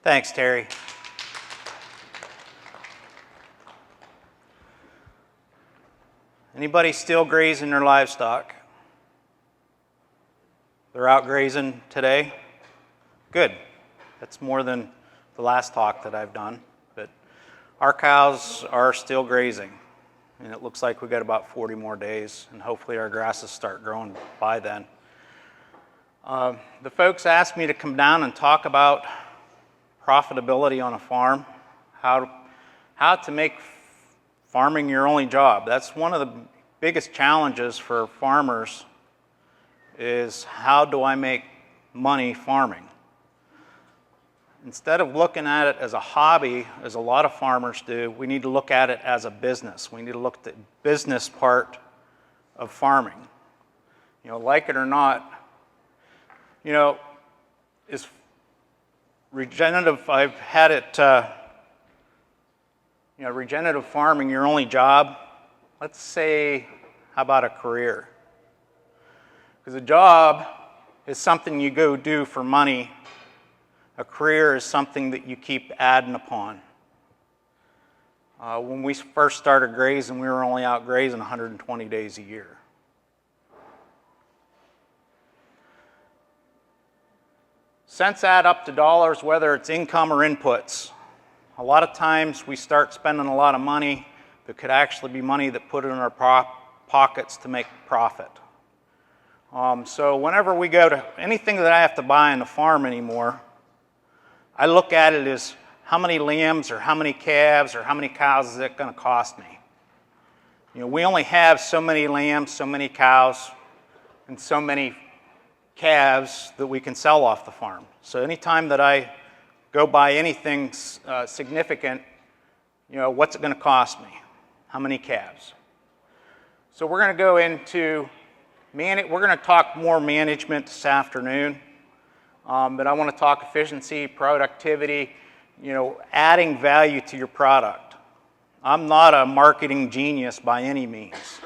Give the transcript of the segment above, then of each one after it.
Thanks, Terry. Anybody still grazing their livestock? They're out grazing today? Good. That's more than the last talk that I've done. But our cows are still grazing. And it looks like we've got about 40 more days, and hopefully our grasses start growing by then. The folks asked me to come down and talk about profitability on a farm, how to make farming your only job. That's one of the biggest challenges for farmers, is how do I make money farming? Instead of looking at it as a hobby, as a lot of farmers do, we need to look at it as a business. We need to look at the business part of farming. Like it or not, is regenerative, I've had it, regenerative farming your only job. Let's say, how about a career? Because a job is something you go do for money. A career is something that you keep adding upon. When we first started grazing, we were only out grazing 120 days a year. Cents add up to dollars, whether it's income or inputs. A lot of times we start spending a lot of money that could actually be money that put it in our pockets to make profit. So whenever we go to anything that I have to buy on the farm anymore, I look at it as how many lambs or how many calves or how many cows is it going to cost me? We only have so many lambs, so many cows, and so many calves that we can sell off the farm. So anytime that I go buy anything significant, what's it going to cost me? How many calves? So we're going to go into we're going to talk more management this afternoon. But I want to talk efficiency, productivity, adding value to your product. I'm not a marketing genius by any means.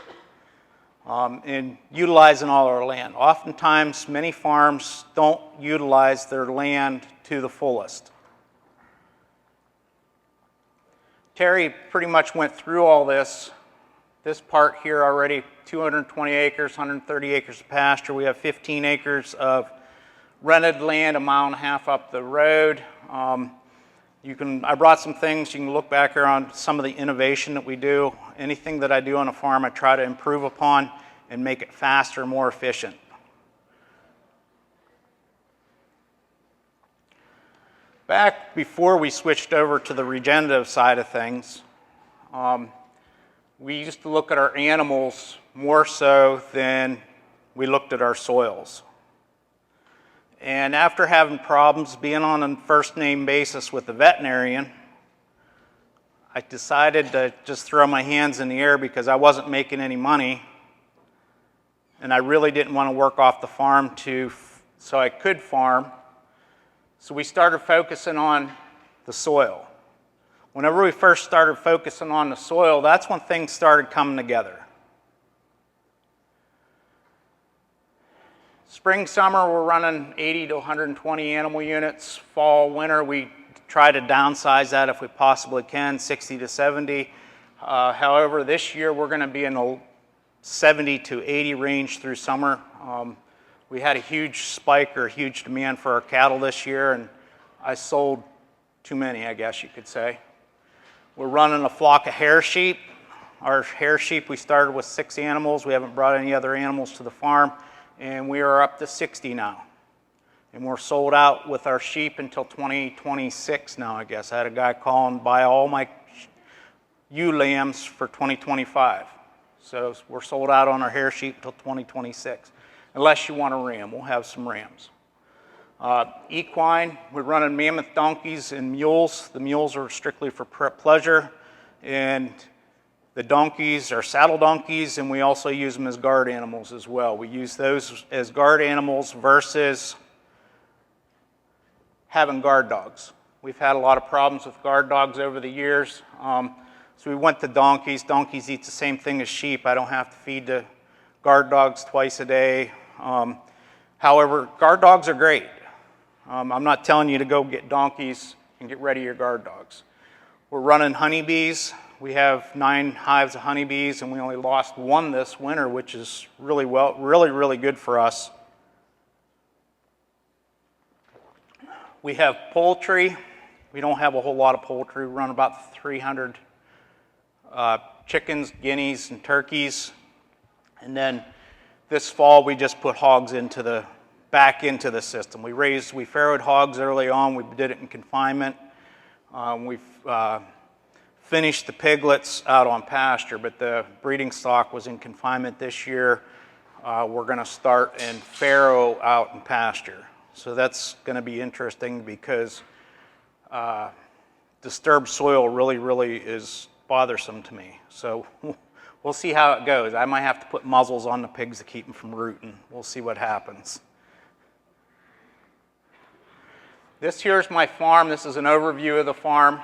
In utilizing all our land. Oftentimes, many farms don't utilize their land to the fullest. Terry pretty much went through all this part here already, 220 acres, 130 acres of pasture. We have 15 acres of rented land a mile and a half up the road. I brought some things. You can look back here on some of the innovation that we do. Anything that I do on a farm, I try to improve upon and make it faster, more efficient. Back before we switched over to the regenerative side of things, we used to look at our animals more so than we looked at our soils. And after having problems being on a first name basis with the veterinarian, I decided to just throw my hands in the air because I wasn't making any money. And I really didn't want to work off the farm so I could farm. So we started focusing on the soil. Whenever we first started focusing on the soil, that's when things started coming together. Spring, summer, we're running 80 to 120 animal units. Fall, winter, we try to downsize that if we possibly can, 60 to 70. However, this year we're going to be in the 70 to 80 range through summer. We had a huge spike or a huge demand for our cattle this year, and I sold too many, I guess you could say. We're running a flock of hair sheep. Our hair sheep, we started with 6 animals. We haven't brought any other animals to the farm. And we are up to 60 now. And we're sold out with our sheep until 2026 now, I guess. I had a guy call and buy all my ewe lambs for 2025. So we're sold out on our hair sheep until 2026. Unless you want a ram, we'll have some rams. Equine, we're running mammoth donkeys and mules. The mules are strictly for pleasure. And the donkeys are saddle donkeys, and we also use them as guard animals as well. We use those as guard animals versus having guard dogs. We've had a lot of problems with guard dogs over the years. So we went to donkeys. Donkeys eat the same thing as sheep. I don't have to feed the guard dogs twice a day. However, guard dogs are great. I'm not telling you to go get donkeys and get rid of your guard dogs. We're running honeybees. We have 9 hives of honeybees, and we only lost 1 this winter, which is really good for us. We have poultry. We don't have a whole lot of poultry. We run about 300 chickens, guineas, and turkeys. And then this fall, we just put hogs back into the system. We farrowed hogs early on. We did it in confinement. We've finished the piglets out on pasture, but the breeding stock was in confinement this year. We're going to start and farrow out in pasture. So that's going to be interesting because disturbed soil really is bothersome to me. So we'll see how it goes. I might have to put muzzles on the pigs to keep them from rooting. We'll see what happens. This here's my farm. This is an overview of the farm.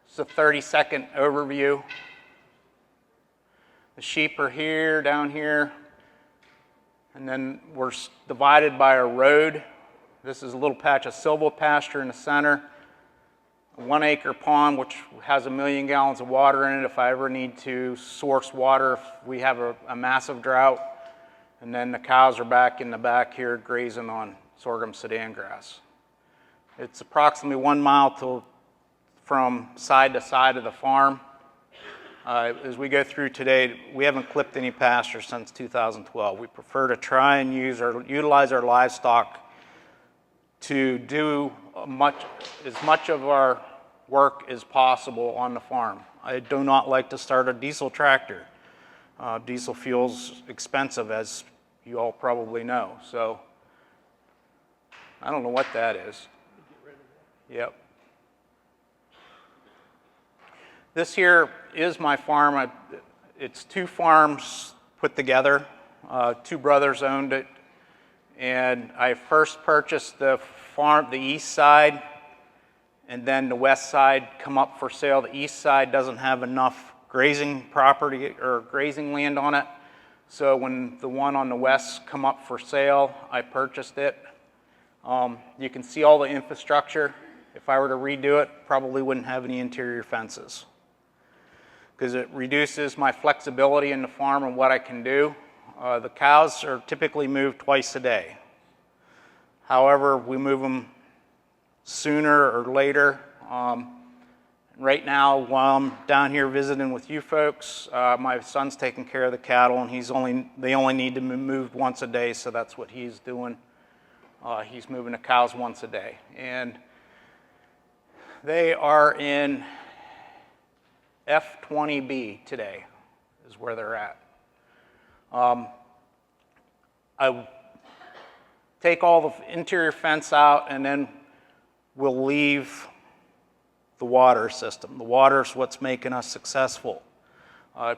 It's a 30-second overview. The sheep are here, down here. And then we're divided by a road. This is a little patch of silvopasture in the center. A 1-acre pond, which has 1 million gallons of water in it if I ever need to source water if we have a massive drought. And then the cows are back in the back here grazing on sorghum sudan grass. It's approximately 1 mile from side to side of the farm. As we go through today, we haven't clipped any pasture since 2012. We prefer to try and utilize our livestock to do as much of our work as possible on the farm. I do not like to start a diesel tractor. Diesel fuel's expensive, as you all probably know. So I don't know what that is. Yep. This here is my farm. It's 2 farms put together. 2 brothers owned it. And I first purchased the east side, and then the west side come up for sale. The east side doesn't have enough grazing property or grazing land on it. So when the one on the west come up for sale, I purchased it. You can see all the infrastructure. If I were to redo it, probably wouldn't have any interior fences, because it reduces my flexibility in the farm and what I can do. The cows are typically moved twice a day. However, we move them sooner or later. Right now, while I'm down here visiting with you folks, my son's taking care of the cattle, and they only need to be moved once a day, so that's what he's doing. He's moving the cows once a day. And they are in F20B today, is where they're at. I take all the interior fence out, and then we'll leave the water system. The water is what's making us successful,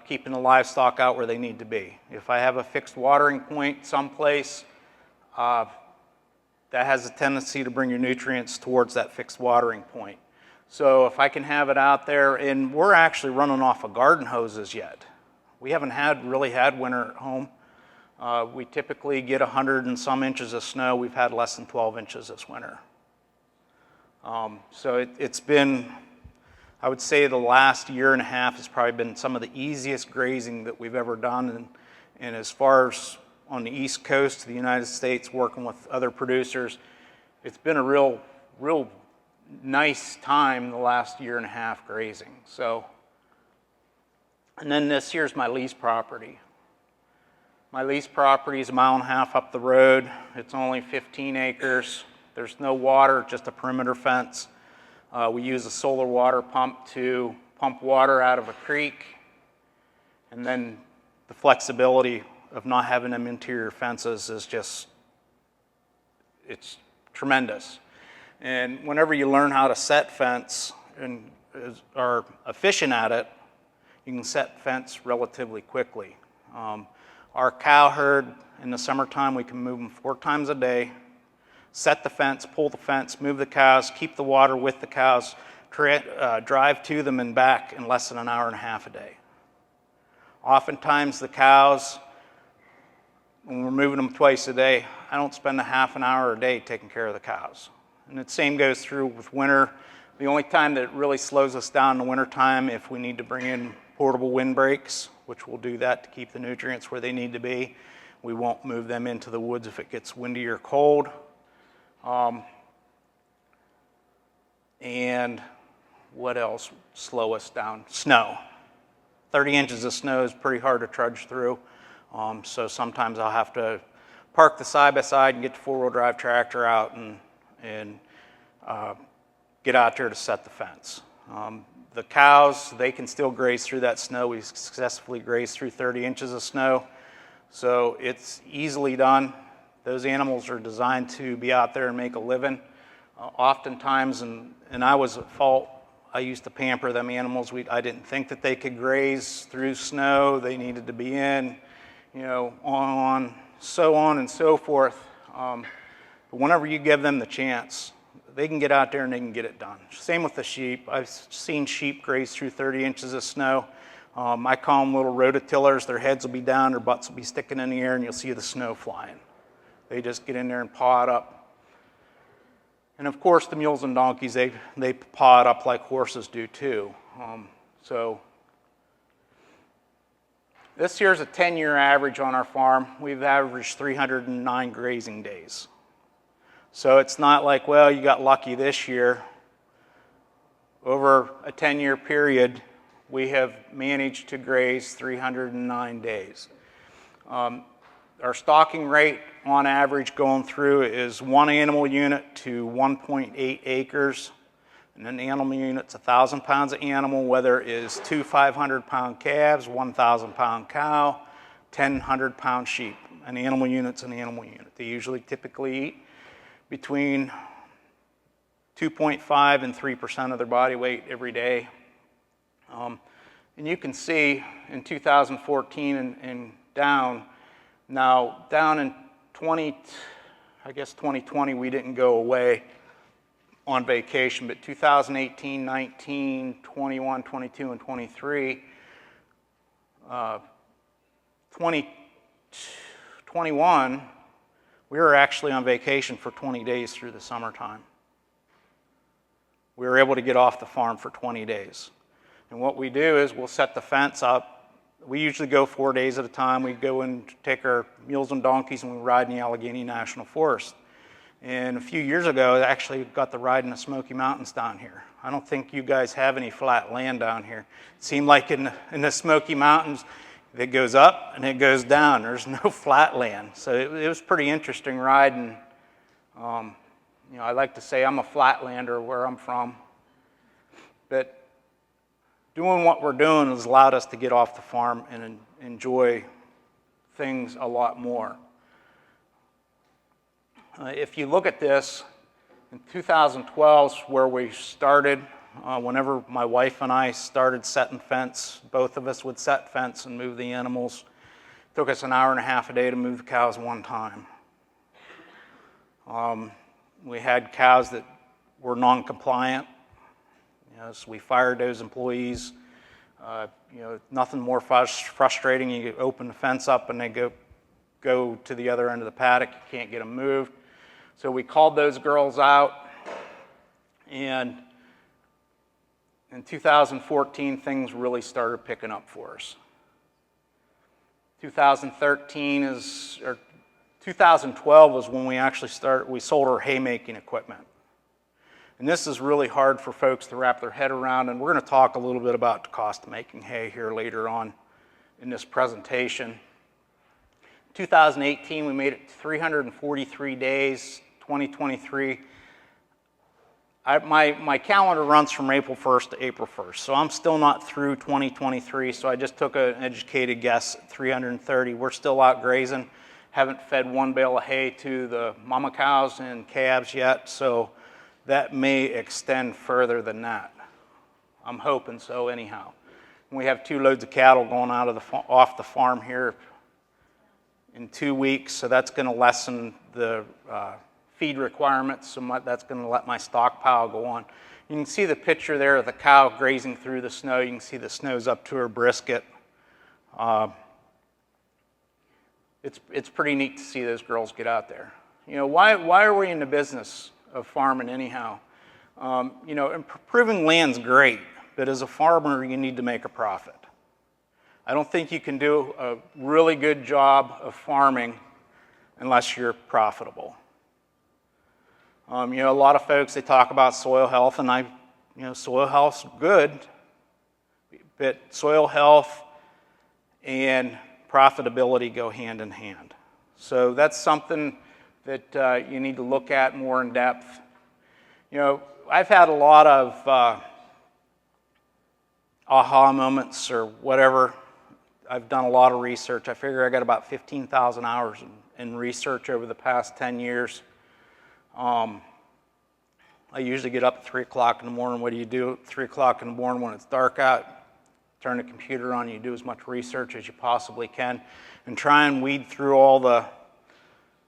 keeping the livestock out where they need to be. If I have a fixed watering point someplace, that has a tendency to bring your nutrients towards that fixed watering point. So if I can have it out there, and we're actually running off of garden hoses yet. We haven't really had winter at home. We typically get 100 and some inches of snow. We've had less than 12 inches this winter. So it's been, I would say the last year and a half has probably been some of the easiest grazing that we've ever done. And as far as on the East Coast of the United States, working with other producers, it's been a real nice time the last year and a half grazing. So, and then this here's my lease property. My lease property is 1.5 miles up the road. It's only 15 acres. There's no water, just a perimeter fence. We use a solar water pump to pump water out of a creek. And then the flexibility of not having them interior fences is just, it's tremendous. And whenever you learn how to set fence and are efficient at it, you can set fence relatively quickly. Our cow herd, in the summertime, we can move them 4 times a day, set the fence, pull the fence, move the cows, keep the water with the cows, drive to them and back in less than 1.5 hours a day. Oftentimes the cows, when we're moving them twice a day, I don't spend a half an hour a day taking care of the cows. And the same goes through with winter. The only time that it really slows us down in the wintertime if we need to bring in portable windbreaks, which we'll do that to keep the nutrients where they need to be. We won't move them into the woods if it gets windy or cold. And what else slow us down? Snow. 30 inches of snow is pretty hard to trudge through. So sometimes I'll have to park the side-by-side and get the four-wheel drive tractor out and get out there to set the fence. The cows, they can still graze through that snow. We successfully grazed through 30 inches of snow. So it's easily done. Those animals are designed to be out there and make a living. Oftentimes, and I was at fault, I used to pamper them animals. I didn't think that they could graze through snow. They needed to be in, so on and so forth. But whenever you give them the chance, they can get out there and they can get it done. Same with the sheep. I've seen sheep graze through 30 inches of snow. I call them little rototillers. Their heads will be down, their butts will be sticking in the air, and you'll see the snow flying. They just get in there and paw it up. And of course, the mules and donkeys, they paw it up like horses do too. So this year's a 10-year average on our farm. We've averaged 309 grazing days. So it's not like, well, you got lucky this year. Over a 10-year period, we have managed to graze 309 days. Our stocking rate on average going through is 1 animal unit to 1.8 acres. And an animal unit's 1,000 pounds of animal, whether it is 2 500-pound calves, 1,000-pound cow, 10 100-pound sheep. An animal unit's an animal unit. They usually typically eat between 2.5 and 3% of their body weight every day. And you can see in 2014 and down, now down in 2020 we didn't go away on vacation, but 2018, 19, 21, 22, and 23, 2021, we were actually on vacation for 20 days through the summertime. We were able to get off the farm for 20 days. And what we do is we'll set the fence up. We usually go 4 days at a time. We go and take our mules and donkeys and we ride in the Allegheny National Forest. And a few years ago, I actually got to ride in the Smoky Mountains down here. I don't think you guys have any flat land down here. It seemed like in the Smoky Mountains, it goes up and it goes down. There's no flat land. So it was pretty interesting riding. I like to say I'm a flatlander where I'm from. But doing what we're doing has allowed us to get off the farm and enjoy things a lot more. If you look at this, in 2012 is where we started. Whenever my wife and I started setting fence, both of us would set fence and move the animals. It took us an hour and a half a day to move the cows one time. We had cows that were non-compliant. So we fired those employees. Nothing more frustrating. You open the fence up and they go to the other end of the paddock. You can't get them moved. So we called those girls out. And in 2014, things really started picking up for us. 2012 was when we actually we sold our haymaking equipment. And this is really hard for folks to wrap their head around, and we're going to talk a little bit about the cost of making hay here later on in this presentation. 2018, we made it 343 days. 2023, my calendar runs from April 1st to April 1st, so I'm still not through 2023, so I just took an educated guess at 330. We're still out grazing. Haven't fed one bale of hay to the mama cows and calves yet, so that may extend further than that. I'm hoping so anyhow. We have 2 loads of cattle going out of off the farm here in 2 weeks, so that's going to lessen the feed requirements, so that's going to let my stockpile go on. You can see the picture there of the cow grazing through the snow. You can see the snow's up to her brisket. It's pretty neat to see those girls get out there. Why are we in the business of farming anyhow. Improving land's great, but as a farmer, you need to make a profit. I don't think you can do a really good job of farming unless you're profitable. A lot of folks, they talk about soil health, and soil health's good, but soil health and profitability go hand in hand. So that's something that you need to look at more in depth. I've had a lot of aha moments or whatever. I've done a lot of research. I figure I got about 15,000 hours in research over the past 10 years. I usually get up at 3 o'clock in the morning. What do you do at 3 o'clock in the morning when it's dark out? Turn the computer on, you do as much research as you possibly can, and try and weed through all the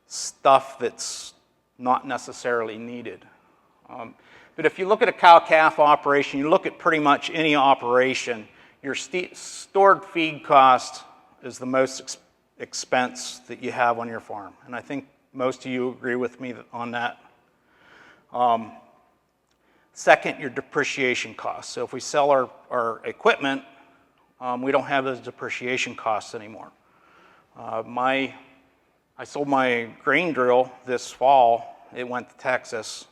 stuff that's not necessarily needed. But if you look at a cow-calf operation, you look at pretty much any operation, your stored feed cost is the most expense that you have on your farm. And I think most of you agree with me on that. Second, your depreciation costs. So if we sell our equipment, we don't have those depreciation costs anymore. I sold my grain drill this fall. It went to Texas.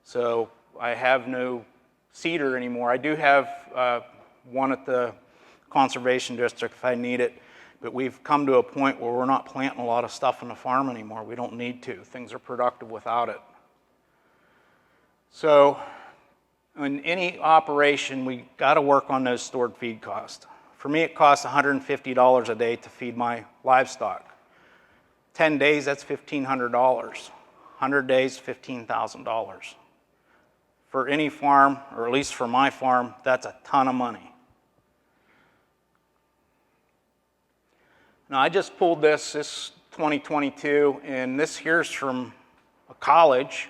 So I have no seeder anymore. I do have one at the conservation district if I need it, but we've come to a point where we're not planting a lot of stuff on the farm anymore. We don't need to. Things are productive without it. So in any operation, we got to work on those stored feed costs. For me, it costs $150 a day to feed my livestock. 10 days, that's $1,500. 100 days, $15,000. For any farm, or at least for my farm, that's a ton of money. Now, I just pulled this 2022, and this here's from a college.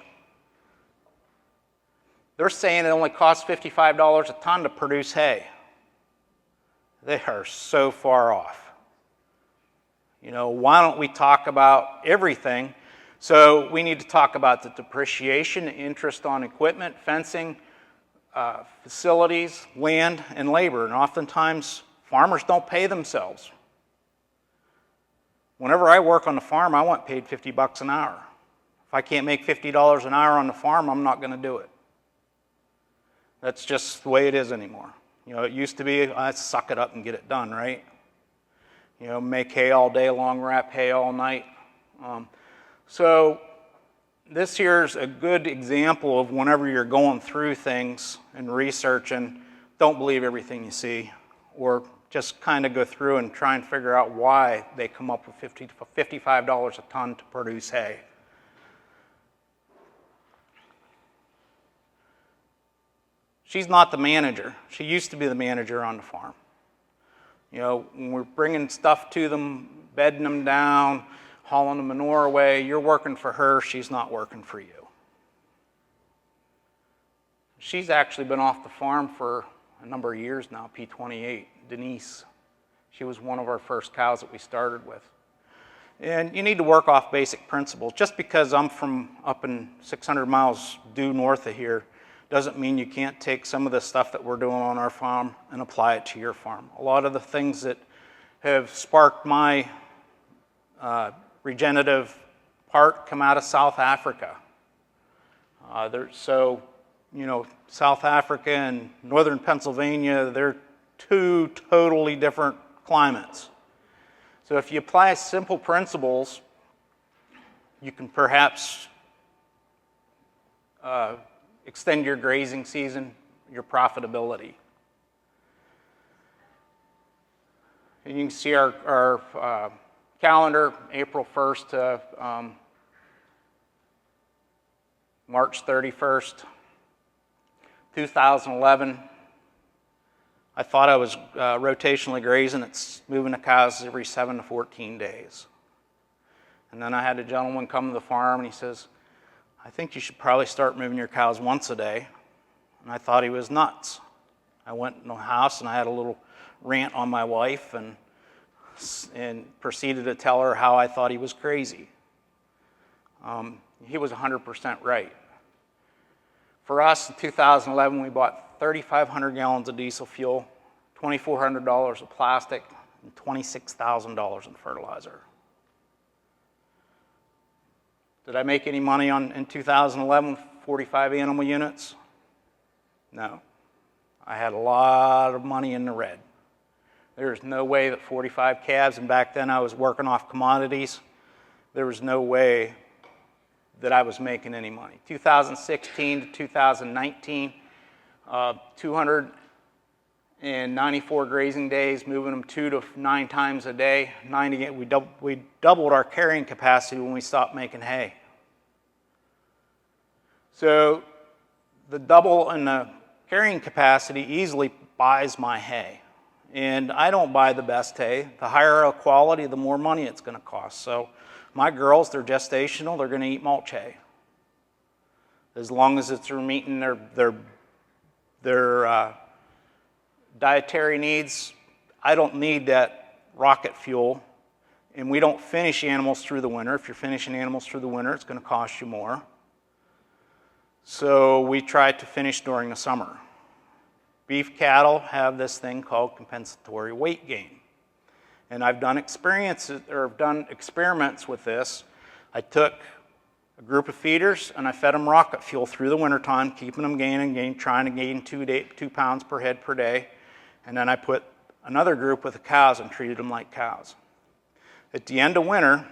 They're saying it only costs $55 a ton to produce hay. They are so far off. Why don't we talk about everything? So we need to talk about the depreciation, interest on equipment, fencing, facilities, land, and labor. And oftentimes, farmers don't pay themselves. Whenever I work on the farm, I want paid $50 an hour. If I can't make $50 an hour on the farm, I'm not going to do it. That's just the way it is anymore. It used to be, I suck it up and get it done, right? Make hay all day long, wrap hay all night. So this here's a good example of whenever you're going through things and researching, don't believe everything you see, or just kind of go through and try and figure out why they come up with $55 a ton to produce hay. She's not the manager. She used to be the manager on the farm. When we're bringing stuff to them, bedding them down, hauling the manure away, you're working for her, she's not working for you. She's actually been off the farm for a number of years now, P28, Denise. She was one of our first cows that we started with. And you need to work off basic principles. Just because I'm from up in 600 miles due north of here doesn't mean you can't take some of the stuff that we're doing on our farm and apply it to your farm. A lot of the things that have sparked my regenerative part come out of South Africa. South Africa and northern Pennsylvania, they're two totally different climates. So if you apply simple principles, you can perhaps extend your grazing season, your profitability. And you can see our calendar, April 1st to March 31st, 2011. I thought I was rotationally grazing. It's moving the cows every 7 to 14 days. And then I had a gentleman come to the farm and he says, I think you should probably start moving your cows once a day. And I thought he was nuts. I went in the house and I had a little rant on my wife and proceeded to tell her how I thought he was crazy. He was 100% right. For us, in 2011, we bought 3,500 gallons of diesel fuel, $2,400 of plastic, and $26,000 in fertilizer. Did I make any money in 2011 with 45 animal units? No. I had a lot of money in the red. There's no way that 45 calves, and back then I was working off commodities, there was no way that I was making any money. 2016 to 2019, 294 grazing days, moving them 2 to 9 times a day. We doubled our carrying capacity when we stopped making hay. So the double in the carrying capacity easily buys my hay. And I don't buy the best hay. The higher a quality, the more money it's going to cost. So my girls, they're gestational, they're going to eat mulch hay. As long as it's meeting their dietary needs, I don't need that rocket fuel. And we don't finish animals through the winter. If you're finishing animals through the winter, it's going to cost you more. So we try to finish during the summer. Beef cattle have this thing called compensatory weight gain. And I've done experiments with this. I took a group of feeders and I fed them rocket fuel through the wintertime, keeping them trying to gain 2 pounds per head per day. And then I put another group with the cows and treated them like cows. At the end of winter,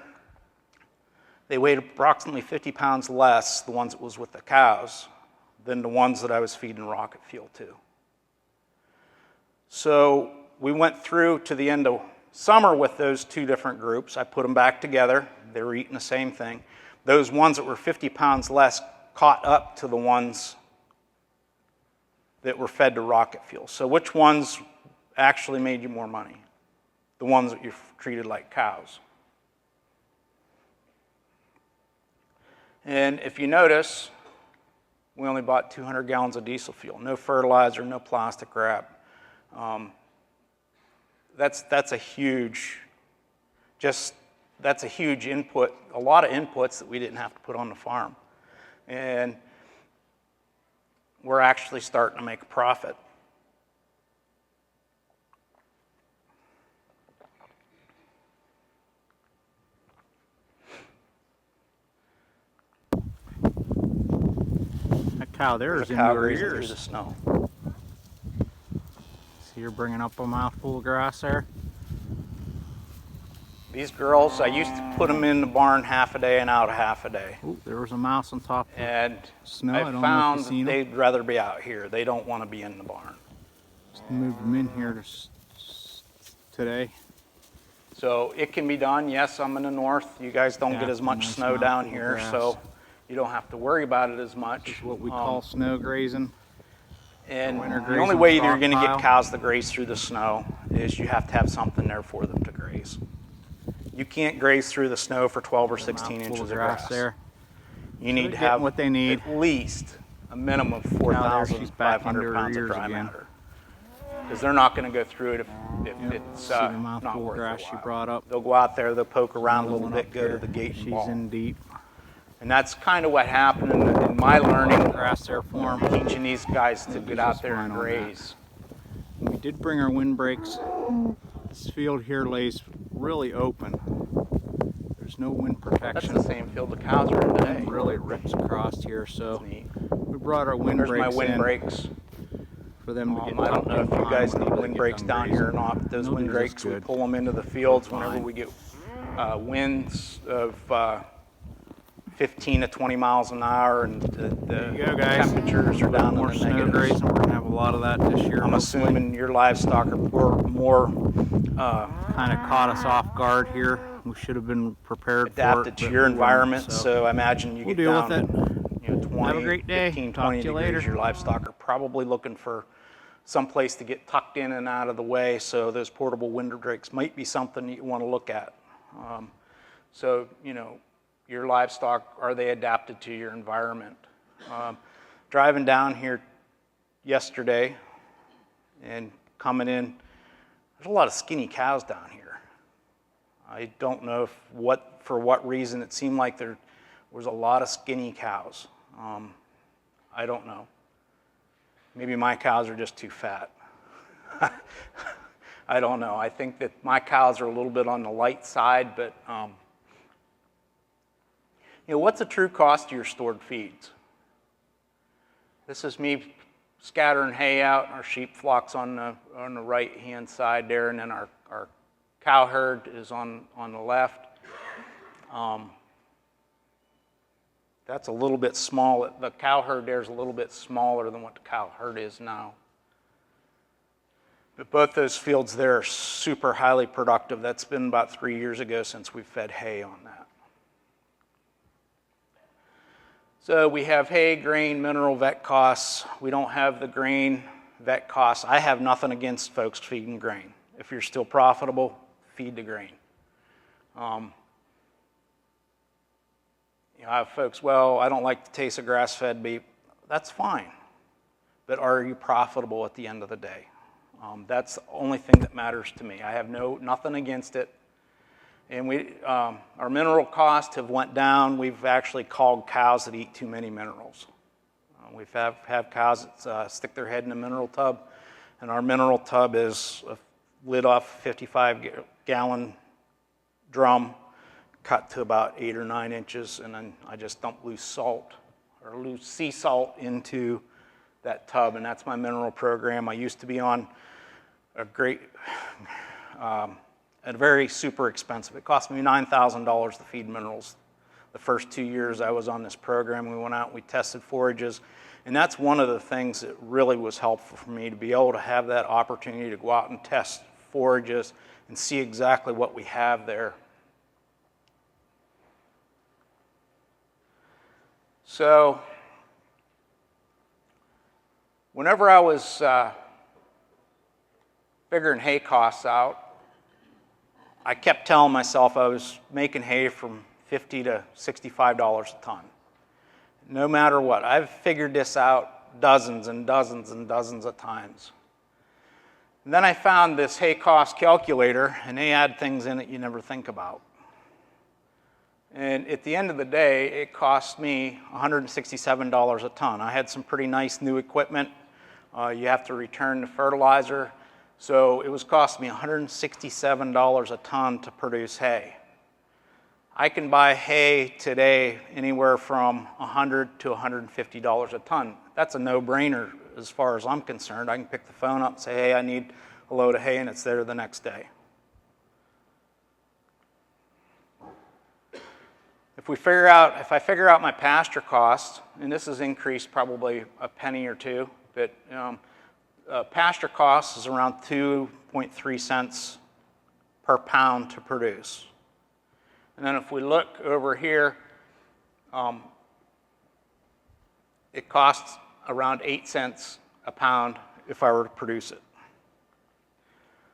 they weighed approximately 50 pounds less, the ones that was with the cows, than the ones that I was feeding rocket fuel to. So we went through to the end of summer with those 2 different groups. I put them back together. They were eating the same thing. Those ones that were 50 pounds less caught up to the ones that were fed to rocket fuel. So which ones actually made you more money? The ones that you treated like cows. And if you notice, we only bought 200 gallons of diesel fuel. No fertilizer, no plastic wrap. That's a huge input, a lot of inputs that we didn't have to put on the farm. And we're actually starting to make a profit. That cow there is in your ears. Through the snow. See, you're bringing up a mouthful of grass there. These girls, I used to put them in the barn half a day and out half a day. Ooh, there was a mouse on top of the snow. I found that they'd rather be out here. They don't want to be in the barn. Just moved them in here today. So it can be done. Yes, I'm in the north. You guys don't get as much snow down here, so you don't have to worry about it as much. This is what we call snow grazing. And the only way you're going to get cows to graze through the snow is you have to have something there for them to graze. You can't graze through the snow for 12 or 16 inches of grass. There. You need to have what they need. At least a minimum of 4,500 pounds of dry matter. Because they're not going to go through it if it's not worth grass you brought up. They'll go out there, they'll poke around a little bit, go to the gate and ball. She's in deep. And that's kind of what happened in my learning, grass there for them, teaching these guys to get out there and graze. We did bring our windbreaks. This field here lays really open. There's no wind protection. That's the same field the cows are in today. It really rips across here, so we brought our windbreaks in for them to get. I don't know if you guys need windbreaks down here or not, but those windbreaks, we pull them into the fields whenever we get winds of 15 to 20 miles an hour, and the temperatures are down in the negatives. We're going to have a lot of that this year. I'm assuming your livestock are more kind of caught us off guard here. We should have been prepared adapted to your environment, so I imagine you get down with 20, have a great day. 15, 20 degrees. Your livestock are probably looking for some place to get tucked in and out of the way, so those portable windbreaks might be something you want to look at. So, your livestock, are they adapted to your environment? Driving down here yesterday and coming in, there's a lot of skinny cows down here. I don't know for what reason it seemed like there was a lot of skinny cows. I don't know. Maybe my cows are just too fat. I don't know. I think that my cows are a little bit on the light side, but what's the true cost of your stored feeds? This is me scattering hay out, our sheep flock's on the right-hand side there, and then our cow herd is on the left. That's a little bit small. The cow herd there is a little bit smaller than what the cow herd is now. But both those fields there are super highly productive. That's been about 3 years ago since we fed hay on that. So we have hay, grain, mineral, vet costs. We don't have the grain, vet costs. I have nothing against folks feeding grain. If you're still profitable, feed the grain. I have folks, well, I don't like the taste of grass-fed beef. That's fine. But are you profitable at the end of the day? That's the only thing that matters to me. I have nothing against it. And our mineral costs have went down. We've actually called cows that eat too many minerals. We have cows that stick their head in a mineral tub, and our mineral tub is a lid off 55-gallon drum, cut to about 8 or 9 inches, and then I just dump loose salt or loose sea salt into that tub, and that's my mineral program. I used to be on a very super expensive. It cost me $9,000 to feed minerals. The first 2 years I was on this program, we went out and we tested forages, and that's one of the things that really was helpful for me, to be able to have that opportunity to go out and test forages and see exactly what we have there. So whenever I was figuring hay costs out, I kept telling myself I was making hay from $50 to $65 a ton. No matter what. I've figured this out dozens and dozens and dozens of times. And then I found this hay cost calculator, and they add things in it you never think about. And at the end of the day, it cost me $167 a ton. I had some pretty nice new equipment. You have to return the fertilizer. So it was costing me $167 a ton to produce hay. I can buy hay today anywhere from $100 to $150 a ton. That's a no-brainer as far as I'm concerned. I can pick the phone up and say, hey, I need a load of hay, and it's there the next day. If I figure out my pasture costs, and this has increased probably a penny or two, but pasture costs is around 2.3 cents per pound to produce. And then if we look over here, it costs around 8 cents a pound if I were to produce it.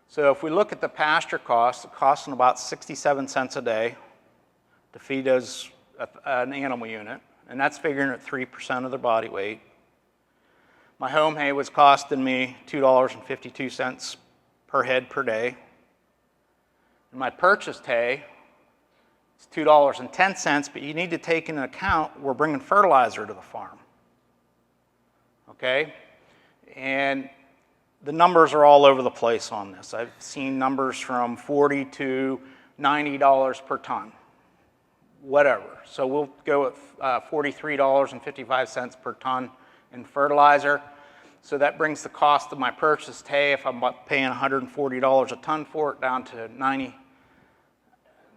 So if we look at the pasture costs, it's costing about 67 cents a day to feed as an animal unit, and that's figuring at 3% of their body weight. My home hay was costing me $2.52 per head per day. And my purchased hay is $2.10, but you need to take into account we're bringing fertilizer to the farm. Okay? And the numbers are all over the place on this. I've seen numbers from $40 to $90 per ton. Whatever. So we'll go with $43.55 per ton in fertilizer. So that brings the cost of my purchased hay, if I'm paying $140 a ton for it, down to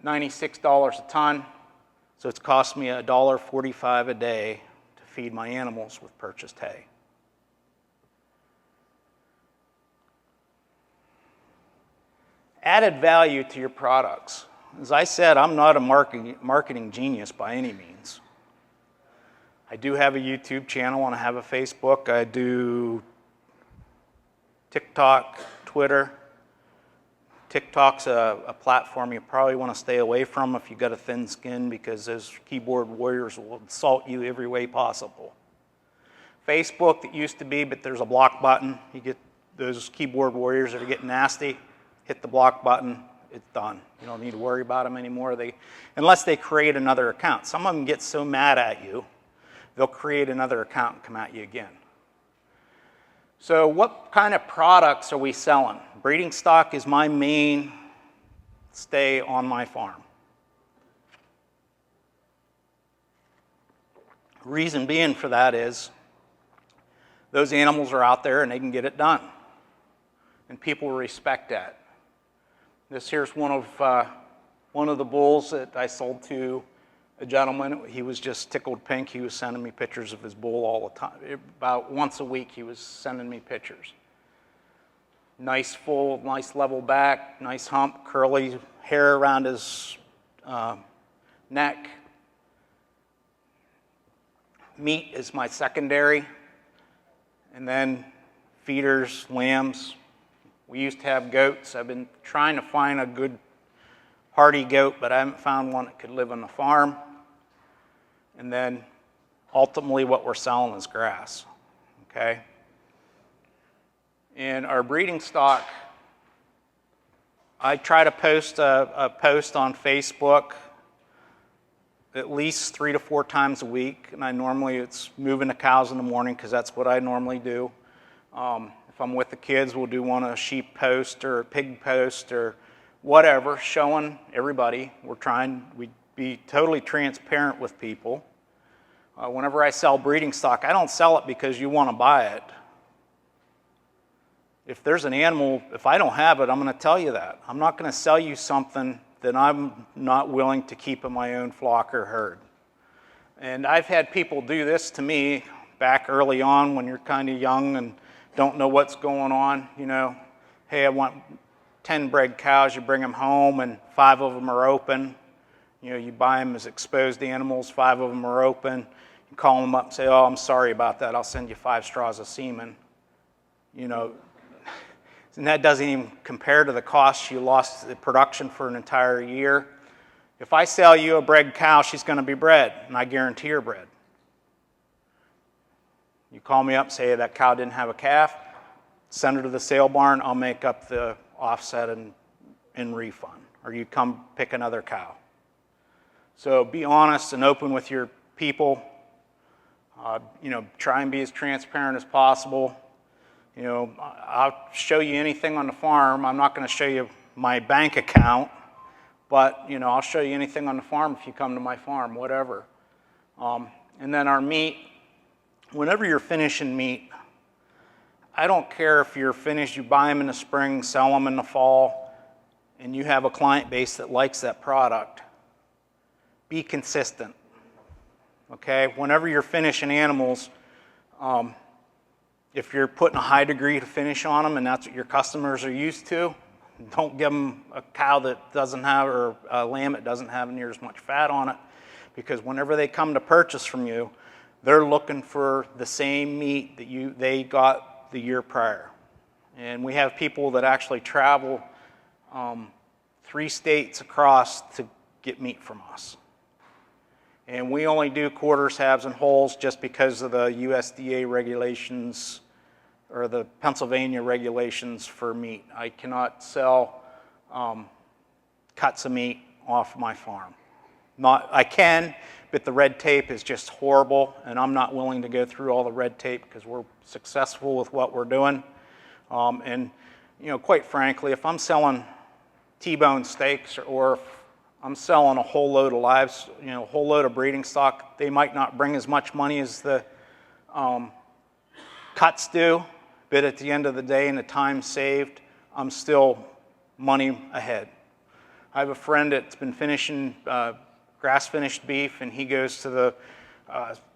$96 a ton. So it's cost me $1.45 a day to feed my animals with purchased hay. Added value to your products. As I said, I'm not a marketing genius by any means. I do have a YouTube channel and I have a Facebook. I do TikTok, Twitter. TikTok's a platform you probably want to stay away from if you've got a thin skin, because those keyboard warriors will insult you every way possible. Facebook, it used to be, but there's a block button. You get those keyboard warriors that are getting nasty, hit the block button, it's done. You don't need to worry about them anymore, unless they create another account. Some of them get so mad at you they'll create another account and come at you again. So what kind of products are we selling? Breeding stock is my main stay on my farm. Reason being for that is those animals are out there and they can get it done. And people respect that. This here's one of the bulls that I sold to a gentleman. He was just tickled pink. He was sending me pictures of his bull all the time. About once a week he was sending me pictures. Nice full, nice level back, nice hump, curly hair around his neck. Meat is my secondary. And then feeders, lambs. We used to have goats. I've been trying to find a good hardy goat, but I haven't found one that could live on the farm. And then ultimately what we're selling is grass, okay? In our breeding stock, I try to post a post on Facebook at least 3 to 4 times a week, and it's moving the cows in the morning because that's what I normally do. If I'm with the kids, we'll do one a sheep post or a pig post or whatever, showing everybody. We be totally transparent with people. Whenever I sell breeding stock, I don't sell it because you want to buy it. If there's an animal, if I don't have it, I'm going to tell you that. I'm not going to sell you something that I'm not willing to keep in my own flock or herd. And I've had people do this to me back early on when you're kind of young and don't know what's going on. You know, hey, I want 10 bred cows. You bring them home and 5 of them are open. You know, you buy them as exposed animals, 5 of them are open. You call them up and say, oh, I'm sorry about that. I'll send you 5 straws of semen. You know, and that doesn't even compare to the cost you lost the production for an entire year. If I sell you a bred cow, she's going to be bred, and I guarantee her bred. You call me up, say that cow didn't have a calf, send her to the sale barn, I'll make up the offset and refund. Or you come pick another cow. So be honest and open with your people. You know, try and be as transparent as possible. You know, I'll show you anything on the farm. I'm not going to show you my bank account, but, you know, I'll show you anything on the farm if you come to my farm, whatever. And then our meat, whenever you're finishing meat, I don't care if you're finished, you buy them in the spring, sell them in the fall, and you have a client base that likes that product. Be consistent, okay? Whenever you're finishing animals, if you're putting a high degree of finish on them and that's what your customers are used to, don't give them a cow that doesn't have, or a lamb that doesn't have near as much fat on it, because whenever they come to purchase from you, they're looking for the same meat that they got the year prior. And we have people that actually travel 3 states across to get meat from us. And we only do quarters, halves, and wholes just because of the USDA regulations or the Pennsylvania regulations for meat. I cannot sell cuts of meat off my farm. I can, but the red tape is just horrible, and I'm not willing to go through all the red tape because we're successful with what we're doing. And, you know, quite frankly, if I'm selling T-bone steaks or if I'm selling a whole load of lives, you know, a whole load of breeding stock, they might not bring as much money as the cuts do, but at the end of the day and the time saved, I'm still money ahead. I have a friend that's been finishing grass-finished beef, and he goes to the,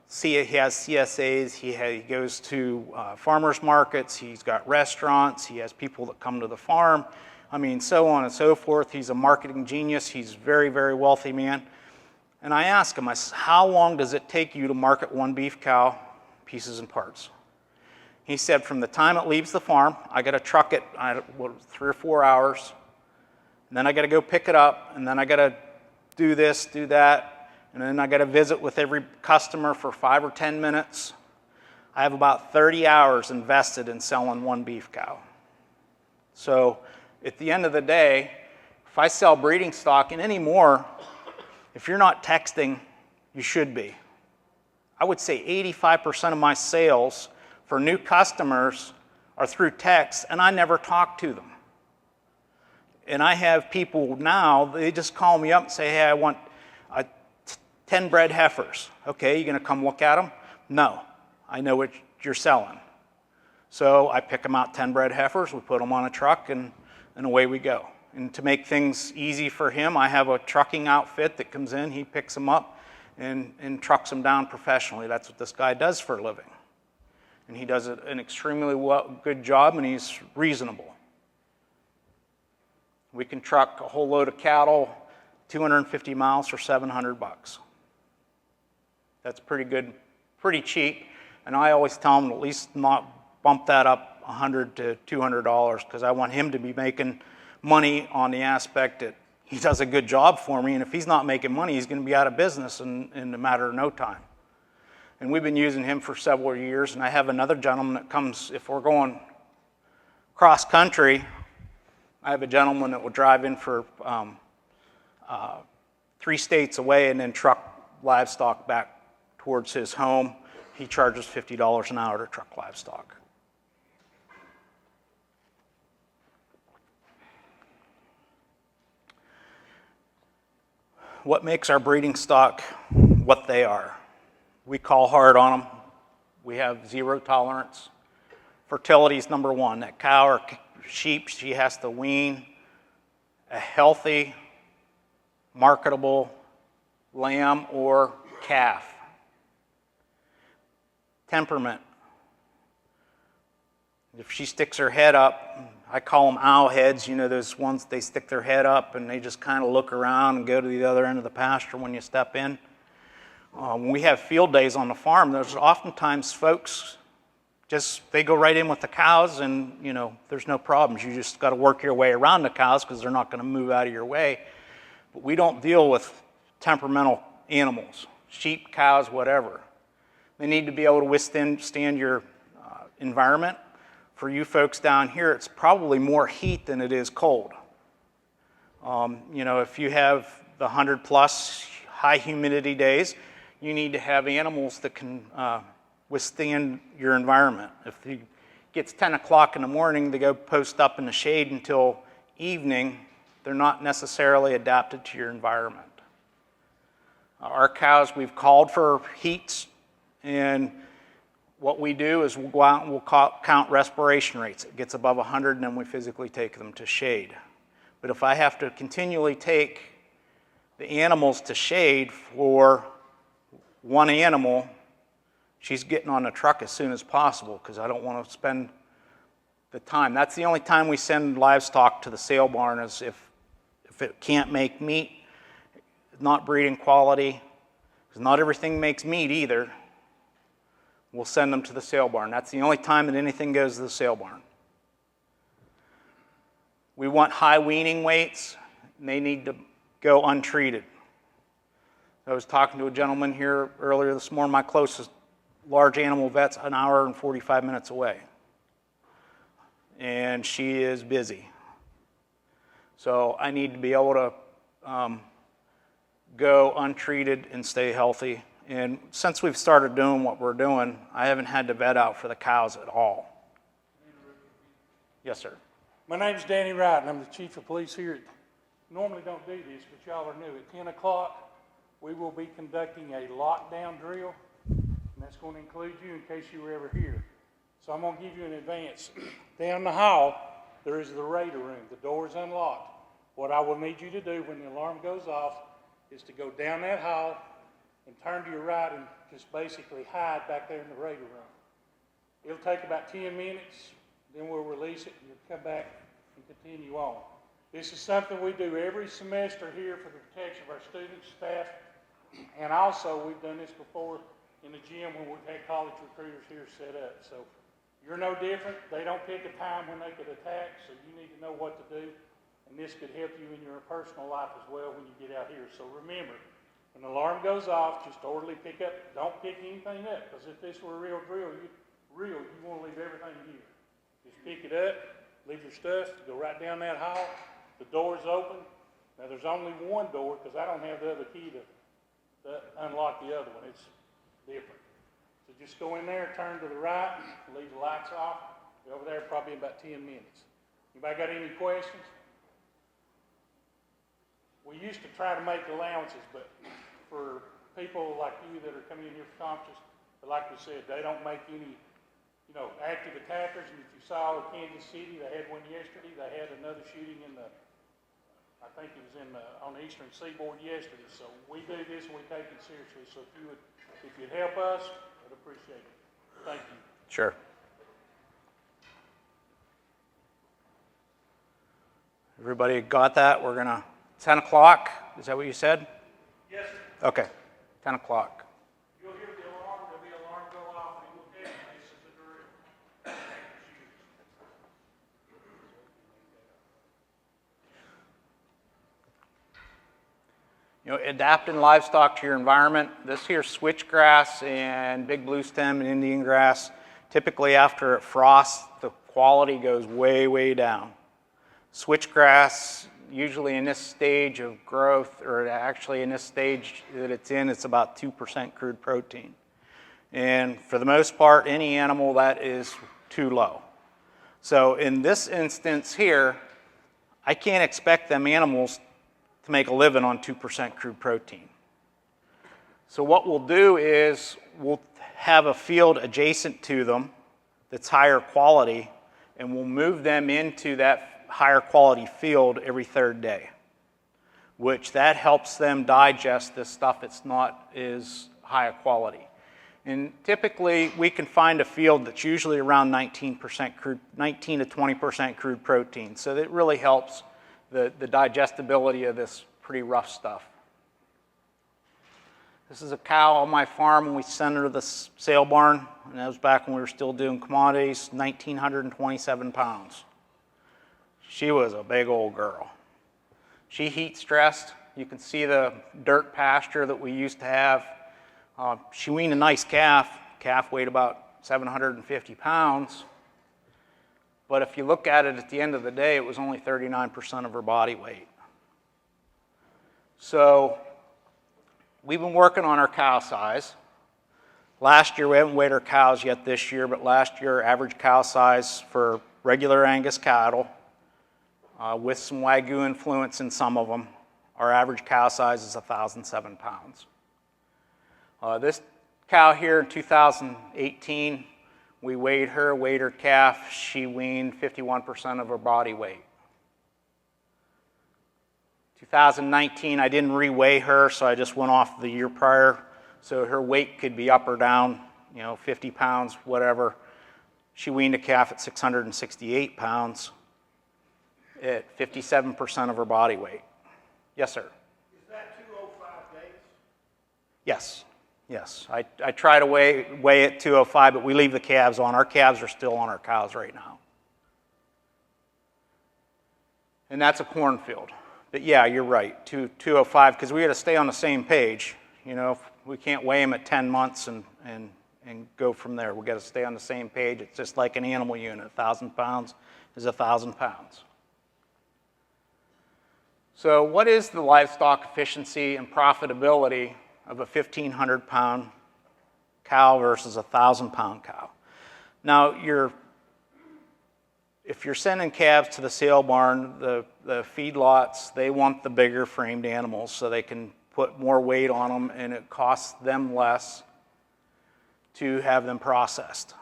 he has CSAs, he goes to farmers markets, he's got restaurants, he has people that come to the farm, I mean, so on and so forth. He's a marketing genius, he's a very, very wealthy man. And I asked him, I said, how long does it take you to market one beef cow, pieces and parts? He said, from the time it leaves the farm, I got to truck it 3 or 4 hours, and then I got to go pick it up, and then I got to do this, do that, and then I got to visit with every customer for 5 or 10 minutes. I have about 30 hours invested in selling one beef cow. So at the end of the day, if I sell breeding stock, and anymore, if you're not texting, you should be. I would say 85% of my sales for new customers are through text, and I never talk to them. And I have people now, they just call me up and say, hey, I want 10 bred heifers. Okay, you gonna come look at them? No, I know what you're selling. So I pick them out 10 bred heifers, we put them on a truck, and away we go. And to make things easy for him, I have a trucking outfit that comes in, he picks them up and trucks them down professionally. That's what this guy does for a living. And he does an extremely good job, and he's reasonable. We can truck a whole load of cattle 250 miles for $700. That's pretty good, pretty cheap. And I always tell him to at least not bump that up $100 to $200, because I want him to be making money on the aspect that he does a good job for me, and if he's not making money, he's going to be out of business in a matter of no time. And we've been using him for several years, and I have another gentleman that comes, if we're going cross country, I have a gentleman that will drive in for 3 states away and then truck livestock back towards his home. He charges $50 an hour to truck livestock. What makes our breeding stock what they are? We call hard on them. We have 0 tolerance. Fertility is number 1. That cow or sheep, she has to wean a healthy, marketable lamb or calf. Temperament. If she sticks her head up, I call them owl heads, you know, those ones, they stick their head up and they just kind of look around and go to the other end of the pasture when you step in. When we have field days on the farm, there's oftentimes folks they go right in with the cows, and you know, there's no problems. You just got to work your way around the cows because they're not going to move out of your way. But we don't deal with temperamental animals, sheep, cows, whatever. They need to be able to withstand your environment. For you folks down here, it's probably more heat than it is cold. You know, if you have the 100+ high humidity days, you need to have animals that can withstand your environment. If it gets 10 o'clock in the morning, they go post up in the shade until evening, they're not necessarily adapted to your environment. Our cows, we've called for heats, and what we do is we'll go out and we'll count respiration rates. It gets above 100, and then we physically take them to shade. But if I have to continually take the animals to shade for one animal, she's getting on the truck as soon as possible because I don't want to spend the time. That's the only time we send livestock to the sale barn, is if it can't make meat, not breeding quality, because not everything makes meat either. We'll send them to the sale barn. That's the only time that anything goes to the sale barn. We want high weaning weights, and they need to go untreated. I was talking to a gentleman here earlier this morning. My closest large animal vet's an hour and 45 minutes away. And she is busy. So I need to be able to go untreated and stay healthy. And since we've started doing what we're doing, I haven't had to vet out for the cows at all. Yes, sir. My name's Danny Wright, and I'm the chief of police here. Normally don't do this, but y'all are new. At 10 o'clock, we will be conducting a lockdown drill, and that's going to include you in case you were ever here. So I'm going to give you an advance. Down the hall, there is the radar room. The door is unlocked. What I will need you to do when the alarm goes off is to go down that hall and turn to your right and just basically hide back there in the radar room. It'll take about 10 minutes, then we'll release it and you'll come back and continue on. This is something we do every semester here for the protection of our students, staff, and also we've done this before in the gym when we've had college recruiters here set up. So you're no different. They don't pick a time when they could attack, so you need to know what to do. And this could help you in your personal life as well when you get out here. So remember, when the alarm goes off, just orderly pick up. Don't pick anything up, because if this were a real drill, you want to leave everything here. Just pick it up, leave your stuff, go right down that hall. The door's open. Now there's only one door, because I don't have the other key to unlock the other one. It's different. Just go in there, turn to the right, leave the lights off. Be over there probably in about 10 minutes. Anybody got any questions? We used to try to make allowances, but for people like you that are coming in here for conferences, but like we said, they don't make any, active attackers. And if you saw Kansas City, they had one yesterday. They had another shooting I think it was on the eastern seaboard yesterday. So we do this and we take it seriously. So if you'd help us, I'd appreciate it. Thank you. Sure. Everybody got that? We're gonna 10 o'clock. Is that what you said? Yes, sir. Okay, 10 o'clock. You'll hear the alarm. There'll be an alarm go off, and it will tell you this is the drill. Adapting livestock to your environment. This here switchgrass and big blue stem and Indian grass, typically after it frosts, the quality goes way, way down. Switchgrass, usually in this stage of growth, or actually in this stage that it's in, it's about 2% crude protein. And for the most part, any animal that is too low. So in this instance here, I can't expect them animals to make a living on 2% crude protein. So what we'll do is we'll have a field adjacent to them that's higher quality, and we'll move them into that higher quality field every third day, which that helps them digest this stuff that's not as high a quality. And typically we can find a field that's usually around 19 to 20% crude protein. So that really helps the digestibility of this pretty rough stuff. This is a cow on my farm when we sent her to the sale barn, and that was back when we were still doing commodities, 1,927 pounds. She was a big old girl. She heat stressed. You can see the dirt pasture that we used to have. She weaned a nice calf. Calf weighed about 750 pounds. But if you look at it at the end of the day, it was only 39% of her body weight. So we've been working on our cow size. Last year, we haven't weighed our cows yet this year, but last year, average cow size for regular Angus cattle, with some Wagyu influence in some of them, our average cow size is 1,007 pounds. This cow here in 2018, we weighed her calf. She weaned 51% of her body weight. 2019, I didn't re-weigh her, so I just went off the year prior. So her weight could be up or down, 50 pounds, whatever. She weaned a calf at 668 pounds at 57% of her body weight. Yes, sir? Is that 205 days? Yes. Yes, I try to weigh it 205, but we leave the calves on. Our calves are still on our cows right now. And that's a cornfield. But yeah, you're right, 205, because we got to stay on the same page. We can't weigh them at 10 months and go from there. We got to stay on the same page. It's just like an animal unit. 1,000 pounds is 1,000 pounds. So what is the livestock efficiency and profitability of a 1,500-pound cow versus a 1,000-pound cow? Now, if you're sending calves to the sale barn, the feedlots, they want the bigger framed animals so they can put more weight on them, and it costs them less to have them processed.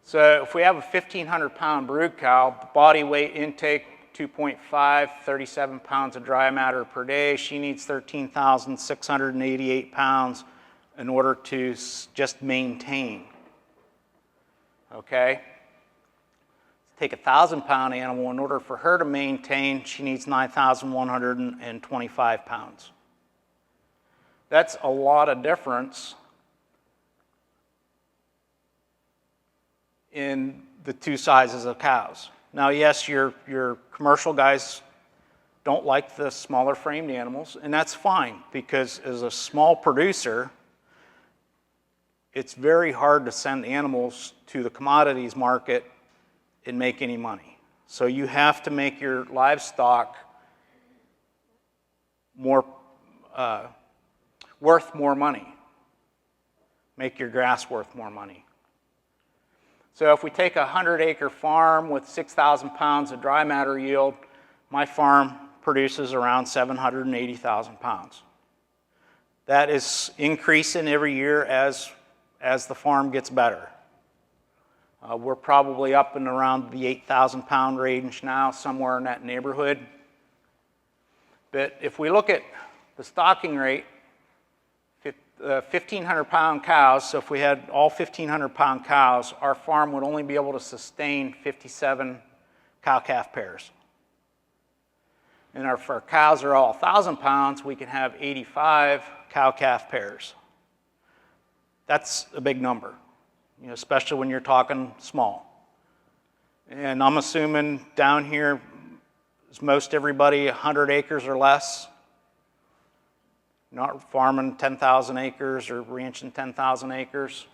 So if we have a 1,500-pound brood cow, body weight intake 2.5, 37 pounds of dry matter per day. She needs 13,688 pounds in order to just maintain. Okay? Take a 1,000-pound animal. In order for her to maintain, she needs 9,125 pounds. That's a lot of difference in the two sizes of cows. Now, yes, your commercial guys don't like the smaller framed animals, and that's fine, because as a small producer, it's very hard to send animals to the commodities market and make any money. So you have to make your livestock more worth more money. make your grass worth more money. So if we take a 100-acre farm with 6,000 pounds of dry matter yield, my farm produces around 780,000 pounds. That is increasing every year as the farm gets better. We're probably up and around the 8,000 pound range now, somewhere in that neighborhood. But if we look at the stocking rate, 1,500 pound cows, so if we had all 1,500 pound cows, our farm would only be able to sustain 57 cow-calf pairs. And if our cows are all 1,000 pounds, we can have 85 cow-calf pairs. That's a big number, especially when you're talking small. And I'm assuming down here, is most everybody 100 acres or less? Not farming 10,000 acres or ranching 10,000 acres.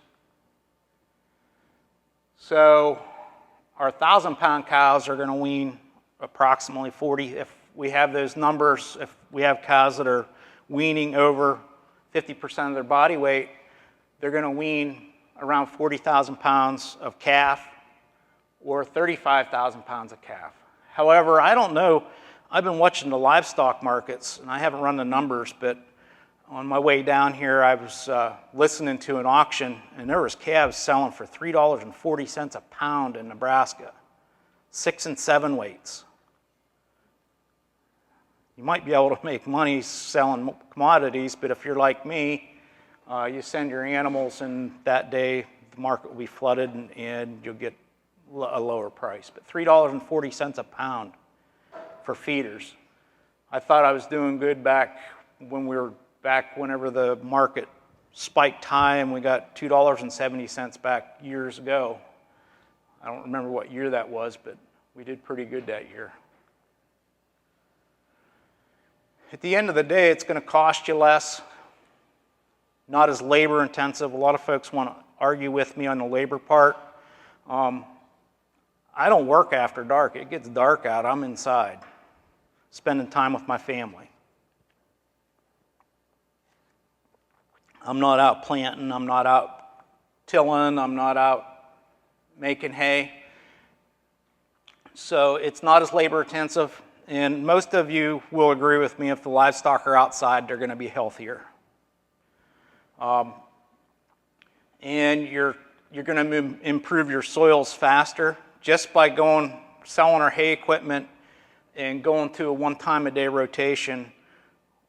So our 1,000-pound cows are going to wean approximately 40. If we have those numbers, if we have cows that are weaning over 50% of their body weight, they're going to wean around 40,000 pounds of calf or 35,000 pounds of calf. However, I don't know. I've been watching the livestock markets, and I haven't run the numbers, but on my way down here, I was listening to an auction, and there was calves selling for $3.40 a pound in Nebraska, 6 and 7 weights. You might be able to make money selling commodities, but if you're like me, you send your animals, and that day the market will be flooded, and you'll get a lower price. But $3.40 a pound for feeders. I thought I was doing good back whenever the market spiked high and we got $2.70 back years ago. I don't remember what year that was, but we did pretty good that year. At the end of the day, it's going to cost you less, not as labor intensive. A lot of folks want to argue with me on the labor part. I don't work after dark. It gets dark out. I'm inside, spending time with my family. I'm not out planting. I'm not out tilling. I'm not out making hay. So it's not as labor intensive. And most of you will agree with me, if the livestock are outside, they're going to be healthier. And you're going to improve your soils faster just by selling our hay equipment and going to a one-time-a-day rotation.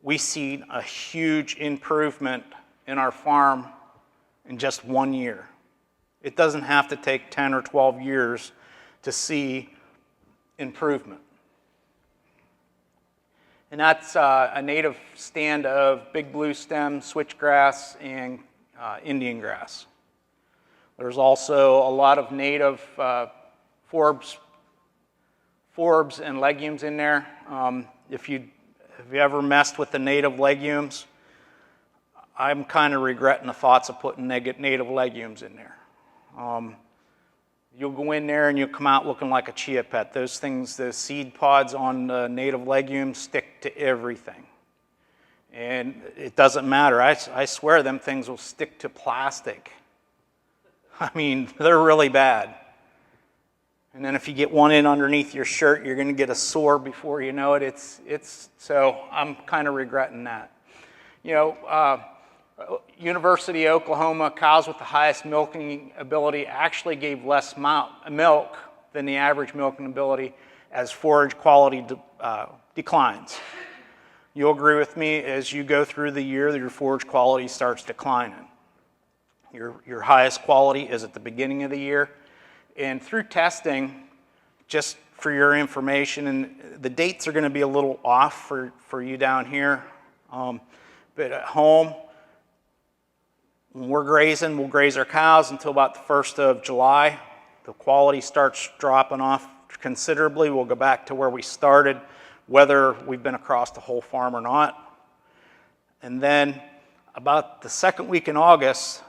We see a huge improvement in our farm in just 1 year. It doesn't have to take 10 or 12 years to see improvement. And that's a native stand of big blue stem, switchgrass, and Indian grass. There's also a lot of native forbs and legumes in there. If you ever messed with the native legumes, I'm kind of regretting the thoughts of putting native legumes in there. You'll go in there and you'll come out looking like a chia pet. Those things, the seed pods on the native legumes stick to everything. And it doesn't matter. I swear them things will stick to plastic. I mean, they're really bad. And then if you get one in underneath your shirt, you're going to get a sore before you know it. So I'm kind of regretting that. University of Oklahoma, cows with the highest milking ability actually gave less milk than the average milking ability as forage quality declines. You'll agree with me, as you go through the year, your forage quality starts declining. Your highest quality is at the beginning of the year. And through testing, just for your information, and the dates are going to be a little off for you down here, but at home, when we're grazing, we'll graze our cows until about the 1st of July. The quality starts dropping off considerably. We'll go back to where we started, whether we've been across the whole farm or not. And then about the second week in August,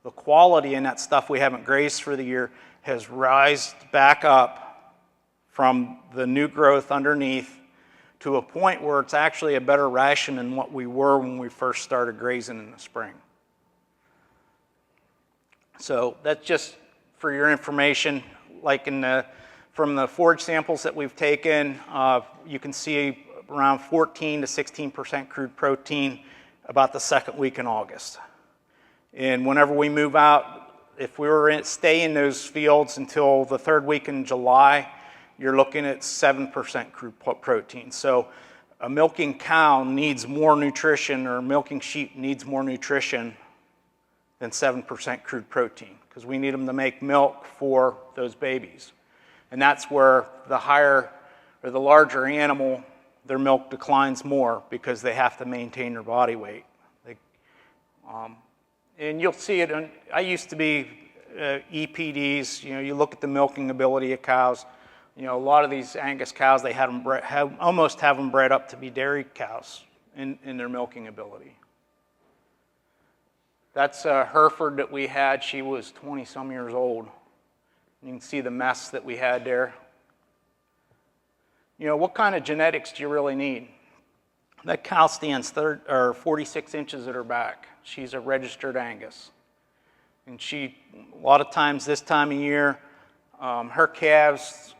the quality in that stuff we haven't grazed for the year has rised back up from the new growth underneath to a point where it's actually a better ration than what we were when we first started grazing in the spring. So that's just for your information. Like from the forage samples that we've taken, you can see around 14 to 16% crude protein about the second week in August. And whenever we move out, if we were stay in those fields until the third week in July, you're looking at 7% crude protein. So a milking cow needs more nutrition, or a milking sheep needs more nutrition than 7% crude protein, because we need them to make milk for those babies. And that's where the higher or the larger animal, their milk declines more because they have to maintain their body weight. And you'll see it, I used to be EPDs, you look at the milking ability of cows. A lot of these Angus cows, they almost have them bred up to be dairy cows in their milking ability. That's a Hereford that we had. She was 20-some years old. You can see the mess that we had there. What kind of genetics do you really need? That cow stands 46 inches at her back. She's a registered Angus. And a lot of times this time of year, her calves,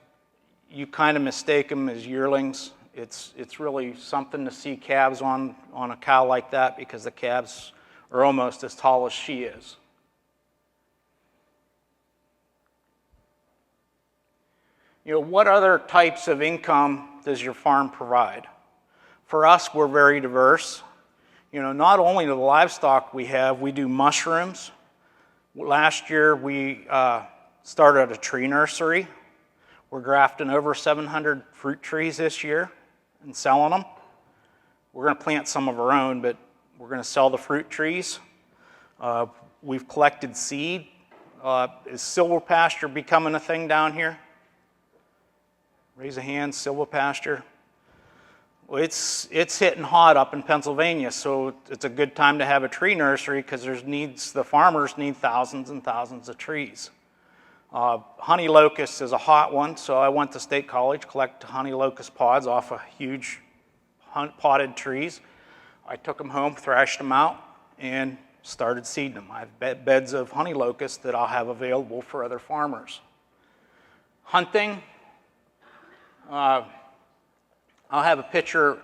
you kind of mistake them as yearlings. It's really something to see calves on a cow like that, because the calves are almost as tall as she is. What other types of income does your farm provide? For us, we're very diverse. Not only the livestock we have, we do mushrooms. Last year, we started a tree nursery. We're grafting over 700 fruit trees this year and selling them. We're going to plant some of our own, but we're going to sell the fruit trees. We've collected seed. Is silver pasture becoming a thing down here? Raise a hand, silver pasture. Well, it's hitting hot up in Pennsylvania, so it's a good time to have a tree nursery, because the farmers need thousands and thousands of trees. Honey locust is a hot one, so I went to State College, collect honey locust pods off of huge potted trees. I took them home, thrashed them out, and started seeding them. I have beds of honey locust that I'll have available for other farmers. Hunting. I'll have a picture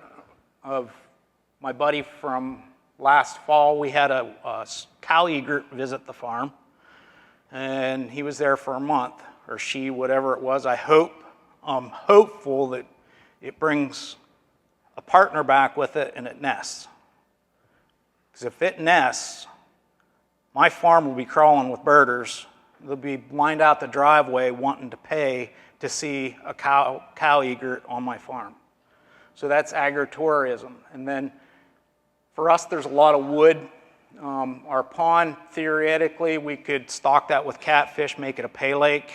of my buddy from last fall. We had a cow egret visit the farm, and he was there for a month, or she, whatever it was. I'm hopeful that it brings a partner back with it and it nests. Because if it nests, my farm will be crawling with birders. They'll be lined out the driveway wanting to pay to see a cow egret on my farm. So that's agritourism. And then for us, there's a lot of wood. Our pond, theoretically, we could stock that with catfish, make it a pay lake.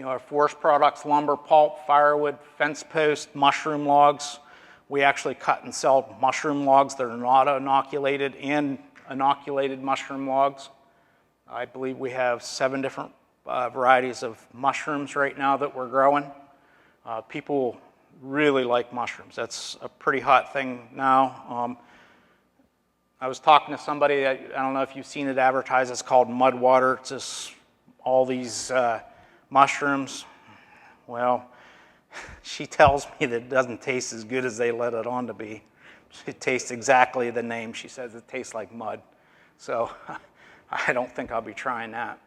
Our forest products, lumber, pulp, firewood, fence post, mushroom logs. We actually cut and sell mushroom logs that are not inoculated and inoculated mushroom logs. I believe we have 7 different varieties of mushrooms right now that we're growing. People really like mushrooms. That's a pretty hot thing now. I was talking to somebody, I don't know if you've seen it advertised, it's called mud water. It's just all these mushrooms. Well, she tells me that it doesn't taste as good as they let it on to be. It tastes exactly the name. She says it tastes like mud. So I don't think I'll be trying that.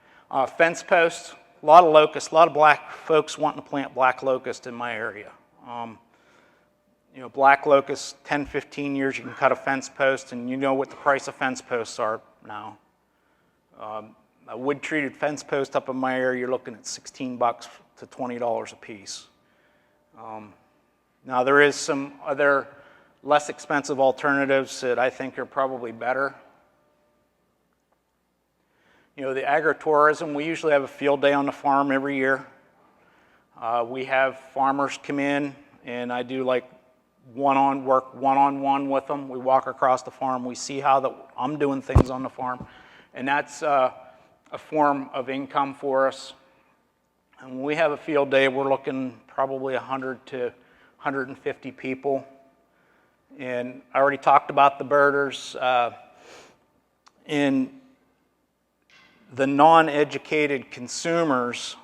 Fence posts, a lot of locusts, a lot of black folks wanting to plant black locust in my area. Black locust, 10, 15 years, you can cut a fence post, and you know what the price of fence posts are now. A wood-treated fence post up in my area, you're looking at $16 to $20 a piece. Now, there is some other less expensive alternatives that I think are probably better. The agritourism, we usually have a field day on the farm every year. We have farmers come in, and I do like work one-on-one with them. We walk across the farm. We see how I'm doing things on the farm, and that's a form of income for us. And when we have a field day, we're looking probably 100 to 150 people. And I already talked about the birders. in the non-educated consumers,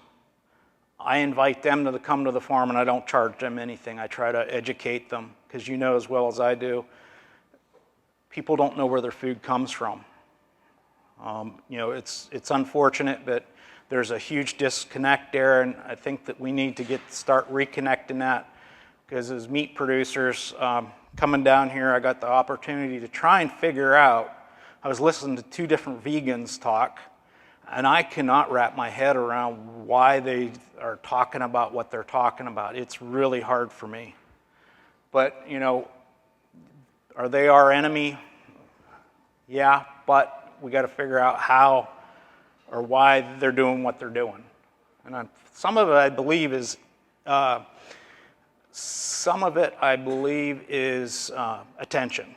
I invite them to come to the farm, and I don't charge them anything. I try to educate them, because you know as well as I do, people don't know where their food comes from. It's unfortunate, but there's a huge disconnect there, and I think that we need to start reconnecting that, because as meat producers, coming down here, I got the opportunity to try and figure out, I was listening to 2 different vegans talk, and I cannot wrap my head around why they are talking about what they're talking about. It's really hard for me. But, are they our enemy? Yeah, but we got to figure out how or why they're doing what they're doing. And some of it, I believe, is attention.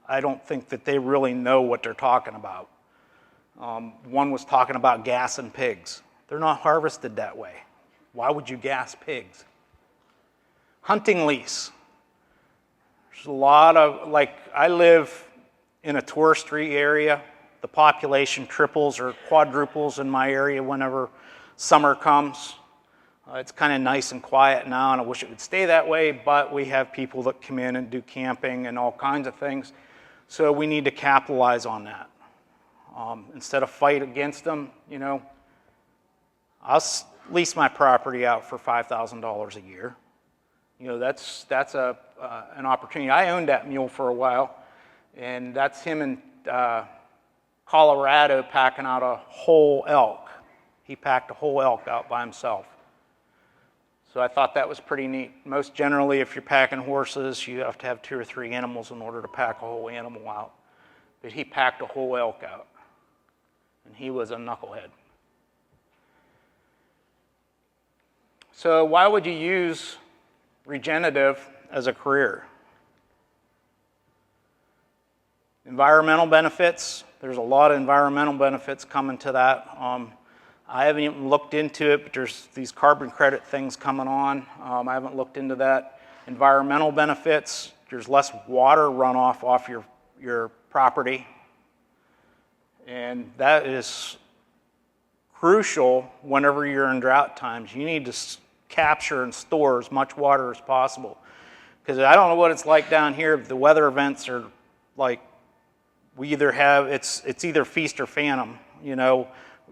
I don't think that they really know what they're talking about. One was talking about gassing pigs. They're not harvested that way. Why would you gas pigs? Hunting lease. There's a lot of, I live in a tourist-y area. The population triples or quadruples in my area whenever summer comes. It's kind of nice and quiet now, and I wish it would stay that way, but we have people that come in and do camping and all kinds of things. So we need to capitalize on that. Instead of fight against them, I'll lease my property out for $5,000 a year. That's an opportunity. I owned that mule for a while, and that's him in Colorado packing out a whole elk. He packed a whole elk out by himself. So I thought that was pretty neat. Most generally, if you're packing horses, you have to have 2 or 3 animals in order to pack a whole animal out. But he packed a whole elk out, and he was a knucklehead. So why would you use regenerative as a career? Environmental benefits. There's a lot of environmental benefits coming to that. I haven't even looked into it, but there's these carbon credit things coming on. I haven't looked into that. Environmental benefits. There's less water runoff off your property. And that is crucial whenever you're in drought times. You need to capture and store as much water as possible. Because I don't know what it's like down here, but the weather events are like, we either have, it's either feast or famine.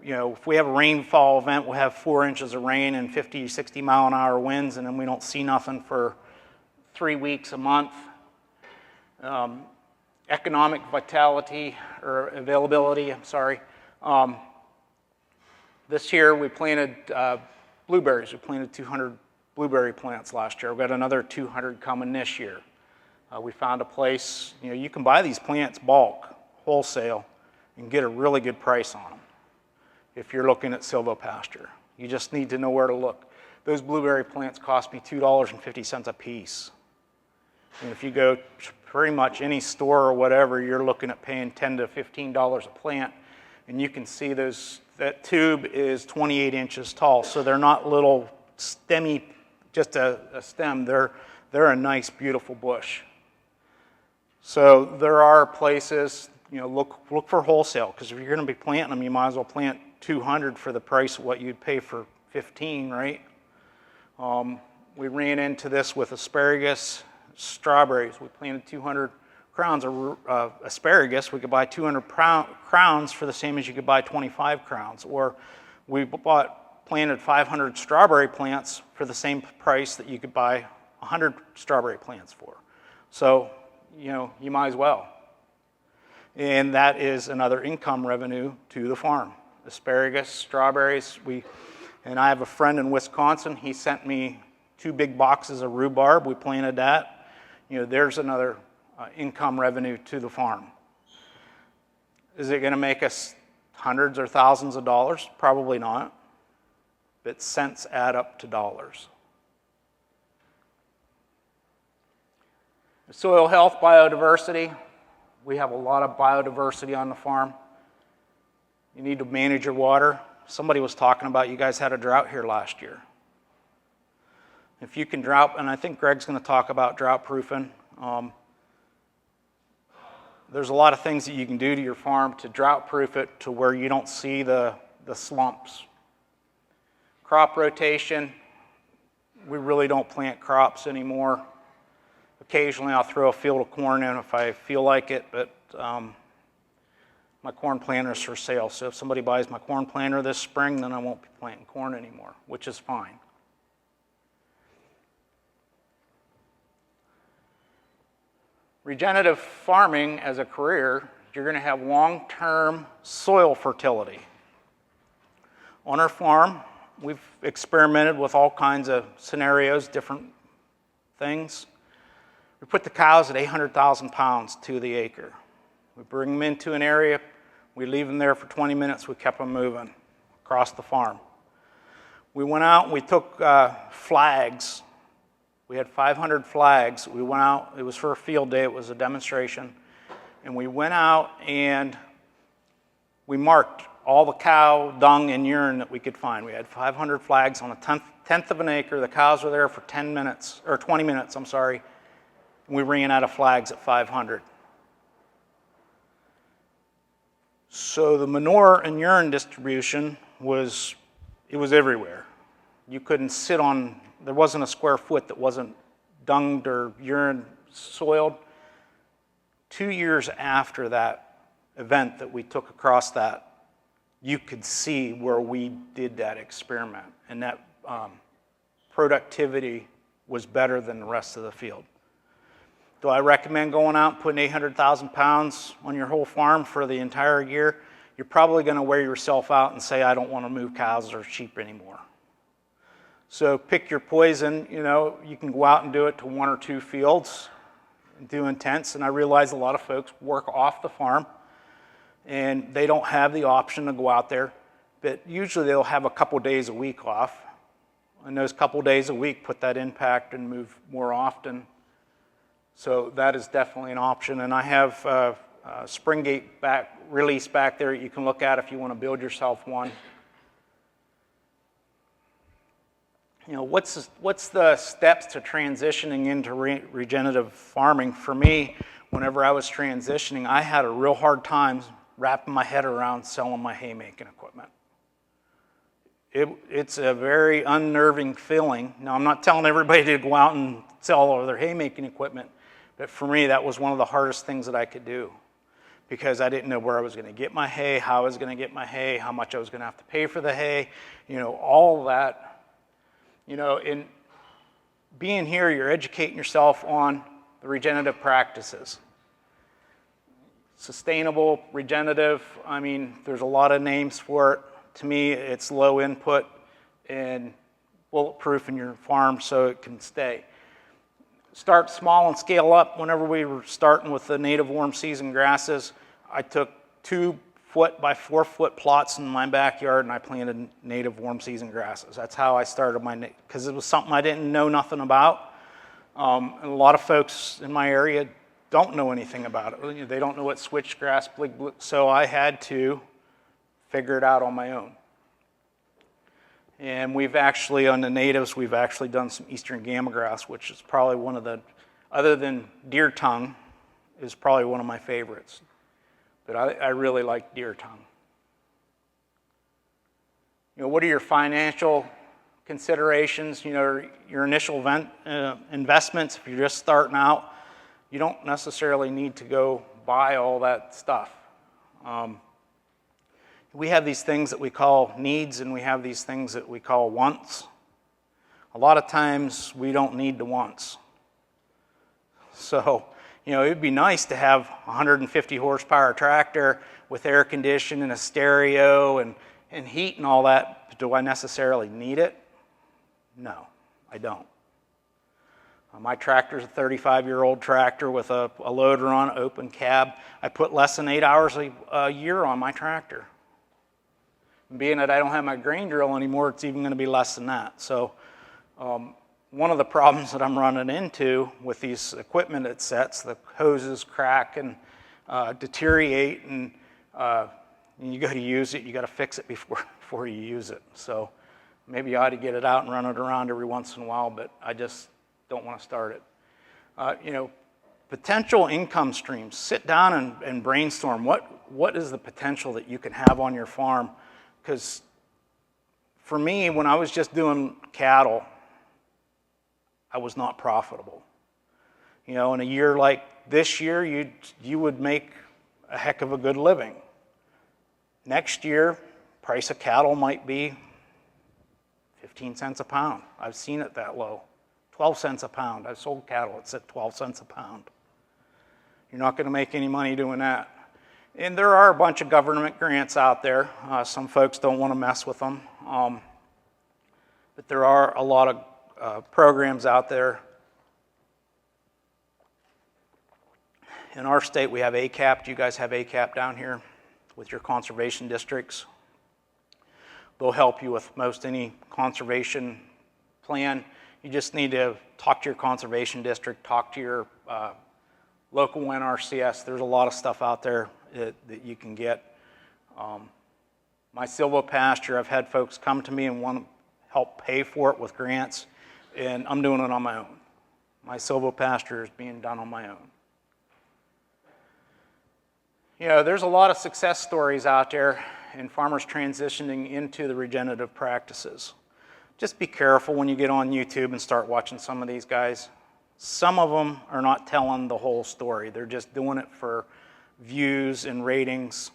If we have a rainfall event, we'll have 4 inches of rain and 50, 60 mile an hour winds, and then we don't see nothing for 3 weeks, a month. Economic vitality, or availability, I'm sorry. This year we planted blueberries. We planted 200 blueberry plants last year. We've got another 200 coming this year. We found a place, you can buy these plants bulk, wholesale, and get a really good price on them if you're looking at silvopasture. You just need to know where to look. Those blueberry plants cost me $2.50 a piece. And if you go to pretty much any store or whatever, you're looking at paying $10 to $15 a plant. And you can see that tube is 28 inches tall. So they're not little stemmy, just a stem. They're a nice, beautiful bush. So there are places, look for wholesale, because if you're going to be planting them, you might as well plant 200 for the price of what you'd pay for 15, right? We ran into this with asparagus, strawberries. We planted 200 crowns of asparagus. We could buy 200 crowns for the same as you could buy 25 crowns. Or we planted 500 strawberry plants for the same price that you could buy 100 strawberry plants for. So, you might as well. And that is another income revenue to the farm. Asparagus, strawberries. And I have a friend in Wisconsin. He sent me 2 big boxes of rhubarb. We planted that. There's another income revenue to the farm. Is it going to make us hundreds or thousands of dollars? Probably not. But cents add up to dollars. Soil health, biodiversity. We have a lot of biodiversity on the farm. You need to manage your water. Somebody was talking about you guys had a drought here last year. If you can drought, and I think Greg's going to talk about drought proofing. there's a lot of things that you can do to your farm to drought-proof it to where you don't see the slumps. Crop rotation, we really don't plant crops anymore. Occasionally I'll throw a field of corn in if I feel like it, but my corn planter is for sale. So if somebody buys my corn planter this spring, then I won't be planting corn anymore, which is fine. Regenerative farming as a career, you're going to have long-term soil fertility. On our farm, we've experimented with all kinds of scenarios, different things. We put the cows at 800,000 pounds to the acre. We bring them into an area, we leave them there for 20 minutes, we kept them moving across the farm. We went out and we took flags. We had 500 flags. We went out, it was for a field day, it was a demonstration. And we went out and we marked all the cow dung and urine that we could find. We had 500 flags on a tenth of an acre. The cows were there for 10 minutes, or 20 minutes, I'm sorry. And we ran out of flags at 500. So the manure and urine distribution was everywhere. You couldn't sit on, there wasn't a square foot that wasn't dunged or urine soiled. 2 years after that event that we took across that, you could see where we did that experiment, and that productivity was better than the rest of the field. Do I recommend going out and putting 800,000 pounds on your whole farm for the entire year? You're probably going to wear yourself out and say, I don't want to move cows or sheep anymore. So pick your poison. You know, you can go out and do it to 1 or 2 fields and do intense. And I realize a lot of folks work off the farm and they don't have the option to go out there. But usually they'll have a couple days a week off. And those couple days a week put that impact and move more often. So that is definitely an option. And I have Springgate release back there you can look at if you want to build yourself one. You know, what's the steps to transitioning into regenerative farming? For me, whenever I was transitioning, I had a real hard time wrapping my head around selling my haymaking equipment. It's a very unnerving feeling. Now, I'm not telling everybody to go out and sell all of their haymaking equipment, but for me, that was one of the hardest things that I could do because I didn't know where I was going to get my hay, how I was going to get my hay, how much I was going to have to pay for the hay, you know, all of that. You know, in being here, you're educating yourself on the regenerative practices. Sustainable, regenerative, I mean, there's a lot of names for it. To me, it's low input and bulletproof in your farm so it can stay. Start small and scale up. Whenever we were starting with the native warm season grasses, I took 2 foot by 4 foot plots in my backyard and I planted native warm season grasses. That's how I started because it was something I didn't know nothing about. And a lot of folks in my area don't know anything about it. They don't know what switchgrass, so I had to figure it out on my own. And we've actually, on the natives, we've actually done some eastern gamagrass, which is probably one of the, other than deer tongue, is probably one of my favorites. But I really like deer tongue. You know, what are your financial considerations? You know, your initial investments, if you're just starting out, you don't necessarily need to go buy all that stuff. We have these things that we call needs and we have these things that we call wants. A lot of times we don't need the wants. So, you know, it'd be nice to have a 150 horsepower tractor with air conditioning and a stereo and heat and all that. But do I necessarily need it? No, I don't. My tractor's a 35-year-old tractor with a loader on, open cab. I put less than 8 hours a year on my tractor. Being that I don't have my grain drill anymore, it's even going to be less than that. So one of the problems that I'm running into with these equipment it sets, the hoses crack and deteriorate, and you got to use it, you got to fix it before you use it. So maybe you ought to get it out and run it around every once in a while, but I just don't want to start it. You know, Potential income streams. Sit down and brainstorm. What is the potential that you can have on your farm? Because for me, when I was just doing cattle, I was not profitable. You know, in a year like this year, you would make a heck of a good living. Next year, price of cattle might be 15 cents a pound. I've seen it that low. 12 cents a pound. I've sold cattle at 12 cents a pound. You're not going to make any money doing that. And there are a bunch of government grants out there. Some folks don't want to mess with them. But there are a lot of programs out there. In our state, we have ACAP. Do you guys have ACAP down here with your conservation districts? They'll help you with most any conservation plan. You just need to talk to your conservation district, talk to your local NRCS. There's a lot of stuff out there that you can get. My silvopasture, I've had folks come to me and want to help pay for it with grants, and I'm doing it on my own. My silvopasture is being done on my own. You know, there's a lot of success stories out there in farmers transitioning into the regenerative practices. Just be careful when you get on YouTube and start watching some of these guys. Some of them are not telling the whole story. They're just doing it for views and ratings.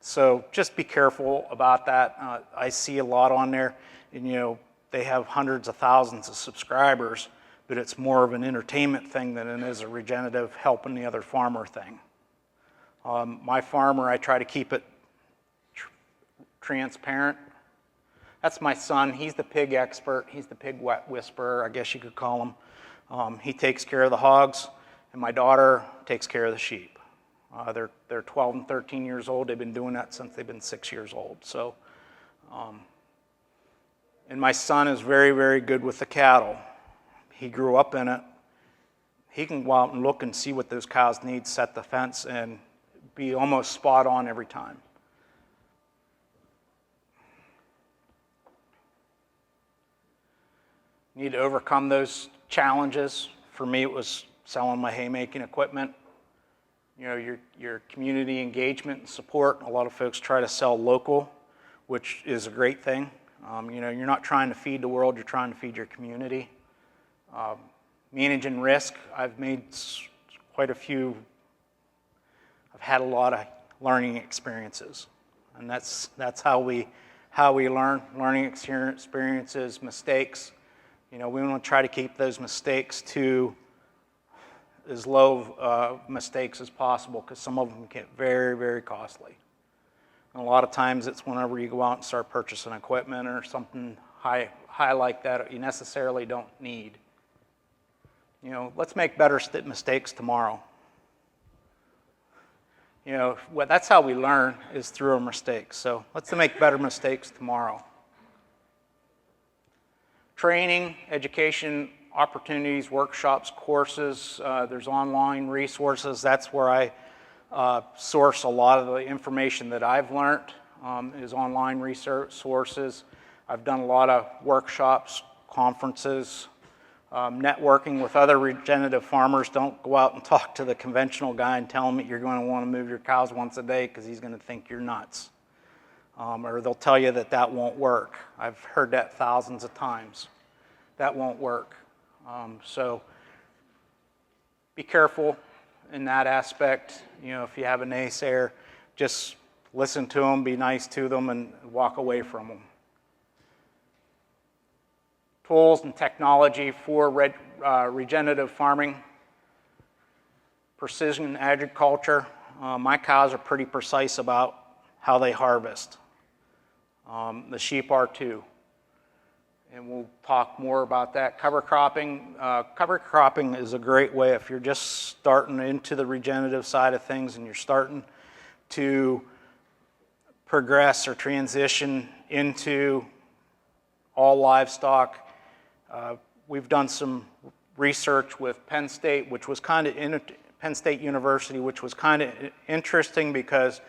So just be careful about that. I see a lot on there, and you know, they have hundreds of thousands of subscribers, but it's more of an entertainment thing than it is a regenerative helping the other farmer thing. My farmer, I try to keep it transparent. That's my son. He's the pig expert. He's the pig whisperer, I guess you could call him. He takes care of the hogs, and my daughter takes care of the sheep. They're 12 and 13 years old. They've been doing that since they've been 6 years old. So, and my son is very, very good with the cattle. He grew up in it. He can go out and look and see what those cows need, set the fence, and be almost spot on every time. You need to overcome those challenges. For me, it was selling my haymaking equipment. You know, your community engagement and support. A lot of folks try to sell local, which is a great thing. You know, you're not trying to feed the world, you're trying to feed your community. Managing risk, I've made quite a few. I've had a lot of learning experiences, and that's how we learn. Learning experiences, mistakes. You know, we want to try to keep those mistakes to as low mistakes as possible, because some of them get very, very costly. And a lot of times it's whenever you go out and start purchasing equipment or something high like that you necessarily don't need. You know, let's make better mistakes tomorrow. You know, that's how we learn, is through our mistakes. So let's make better mistakes tomorrow. Training, education, opportunities, workshops, courses. There's online resources. That's where I source a lot of the information that I've learned, is online research sources. I've done a lot of workshops, conferences, networking with other regenerative farmers. Don't go out and talk to the conventional guy and tell him that you're going to want to move your cows once a day, because he's going to think you're nuts. Or they'll tell you that that won't work. I've heard that thousands of times. That won't work. So be careful in that aspect. You know, if you have a naysayer, just listen to them, be nice to them, and walk away from them. Tools and technology for regenerative farming. Precision agriculture. My cows are pretty precise about how they harvest. The sheep are too. And we'll talk more about that. Cover cropping. Cover cropping is a great way if you're just starting into the regenerative side of things and you're starting to progress or transition into all livestock. We've done some research with Penn State, which was kind of Penn State University, which was kind of interesting, because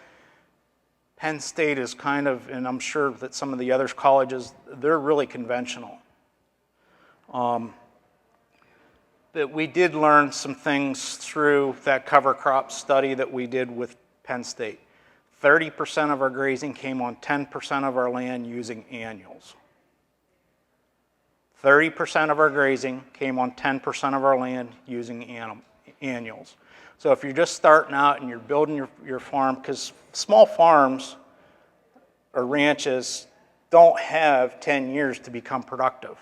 Penn State is kind of, and I'm sure that some of the other colleges, they're really conventional. But we did learn some things through that cover crop study that we did with Penn State. 30% of our grazing came on 10% of our land using annuals. 30% of our grazing came on 10% of our land using annuals. So if you're just starting out and you're building your farm, because small farms or ranches don't have 10 years to become productive.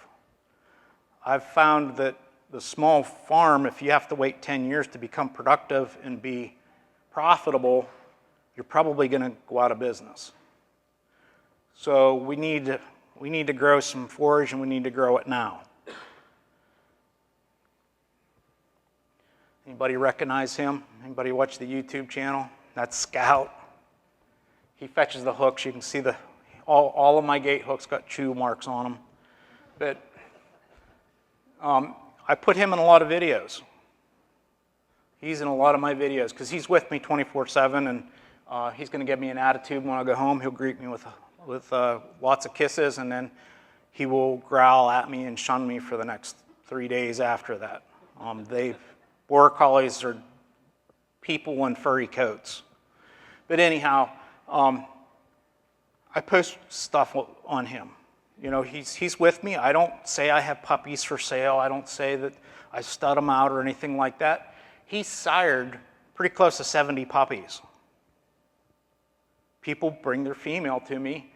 I've found that the small farm, if you have to wait 10 years to become productive and be profitable, you're probably going to go out of business. So we need to grow some forage, and we need to grow it now. Anybody recognize him? Anybody watch the YouTube channel? That's Scout. He fetches the hooks. You can see all of my gate hooks got chew marks on them. But I put him in a lot of videos. He's in a lot of my videos because he's with me 24/7, and he's going to give me an attitude when I go home. He'll greet me with lots of kisses, and then he will growl at me and shun me for the next 3 days after that. Border Collies are people in furry coats. But anyhow, I post stuff on him. You know, he's with me. I don't say I have puppies for sale. I don't say that I stud them out or anything like that. He's sired pretty close to 70 puppies. People bring their female to me,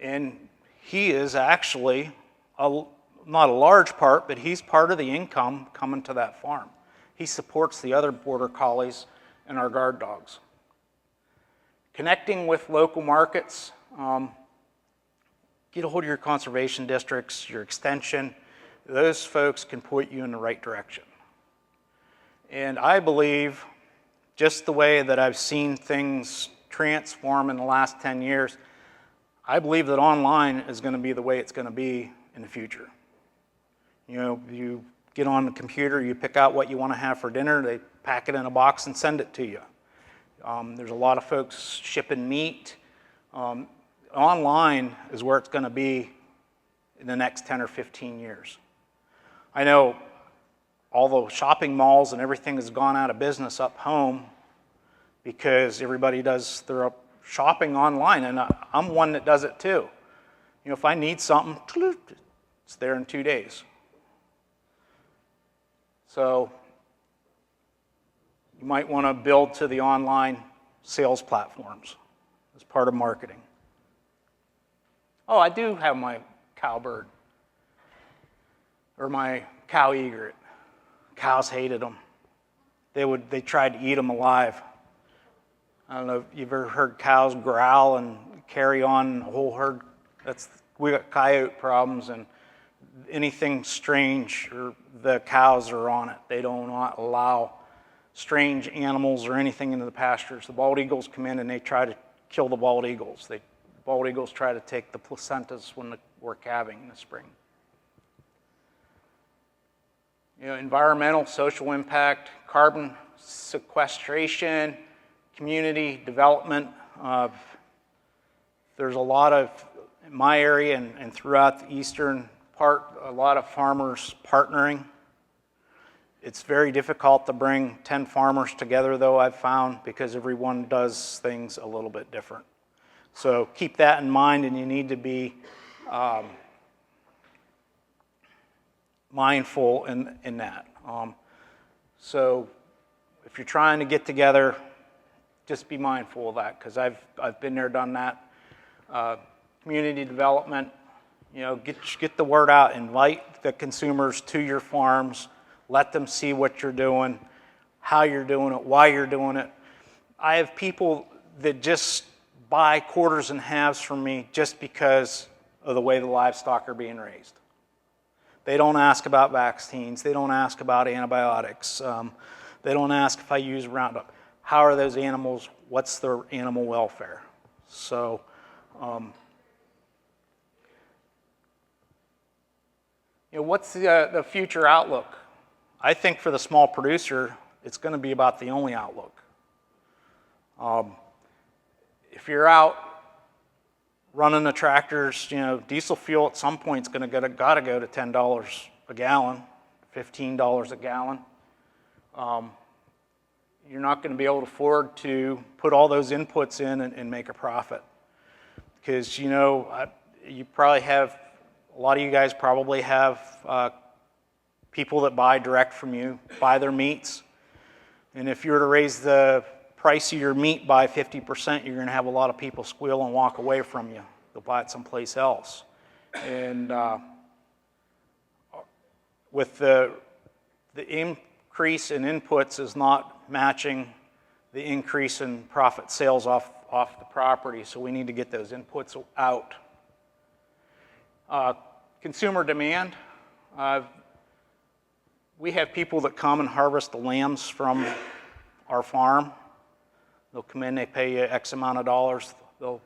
and he is actually, not a large part, but he's part of the income coming to that farm. He supports the other Border Collies and our guard dogs. Connecting with local markets, get a hold of your conservation districts, your extension. Those folks can point you in the right direction. And I believe, just the way that I've seen things transform in the last 10 years, I believe that online is going to be the way it's going to be in the future. You know, you get on the computer, you pick out what you want to have for dinner, they pack it in a box and send it to you. There's a lot of folks shipping meat. Online is where it's going to be in the next 10 or 15 years. I know all the shopping malls and everything has gone out of business up home because everybody does their shopping online, and I'm one that does it too. You know, if I need something, it's there in 2 days. So you might want to build to the online sales platforms as part of marketing. Oh, I do have my cowbird, or my cow egret. Cows hated them. They tried to eat them alive. I don't know if you've ever heard cows growl and carry on a whole herd. We got coyote problems, and anything strange, or the cows are on it. They do not allow strange animals or anything into the pastures. The bald eagles come in and they try to kill the bald eagles. Bald eagles try to take the placentas when we're calving in the spring. You know, environmental, social impact, carbon sequestration, community development. There's a lot of, in my area and throughout the eastern part, a lot of farmers partnering. It's very difficult to bring 10 farmers together, though, I've found, because everyone does things a little bit different. So keep that in mind, and you need to be mindful in that. So if you're trying to get together, just be mindful of that, because I've been there, done that. Community development, you know, get the word out. Invite the consumers to your farms. Let them see what you're doing, how you're doing it, why you're doing it. I have people that just buy quarters and halves from me just because of the way the livestock are being raised. They don't ask about vaccines. They don't ask about antibiotics. They don't ask if I use Roundup. How are those animals? What's their animal welfare? So, you know, what's the future outlook? I think for the small producer, it's going to be about the only outlook. If you're out running the tractors, you know, diesel fuel at some point is going to gotta go to $10 a gallon $15 a gallon. You're not going to be able to afford to put all those inputs in and make a profit. Because, you know, you probably have, a lot of you guys probably have people that buy direct from you, buy their meats. And if you were to raise the price of your meat by 50%, you're going to have a lot of people squeal and walk away from you. They'll buy it someplace else. And with the increase in inputs is not matching the increase in profit sales off the property, so we need to get those inputs out. Consumer demand. We have people that come and harvest the lambs from our farm. They'll come in, they pay you X amount of dollars. They'll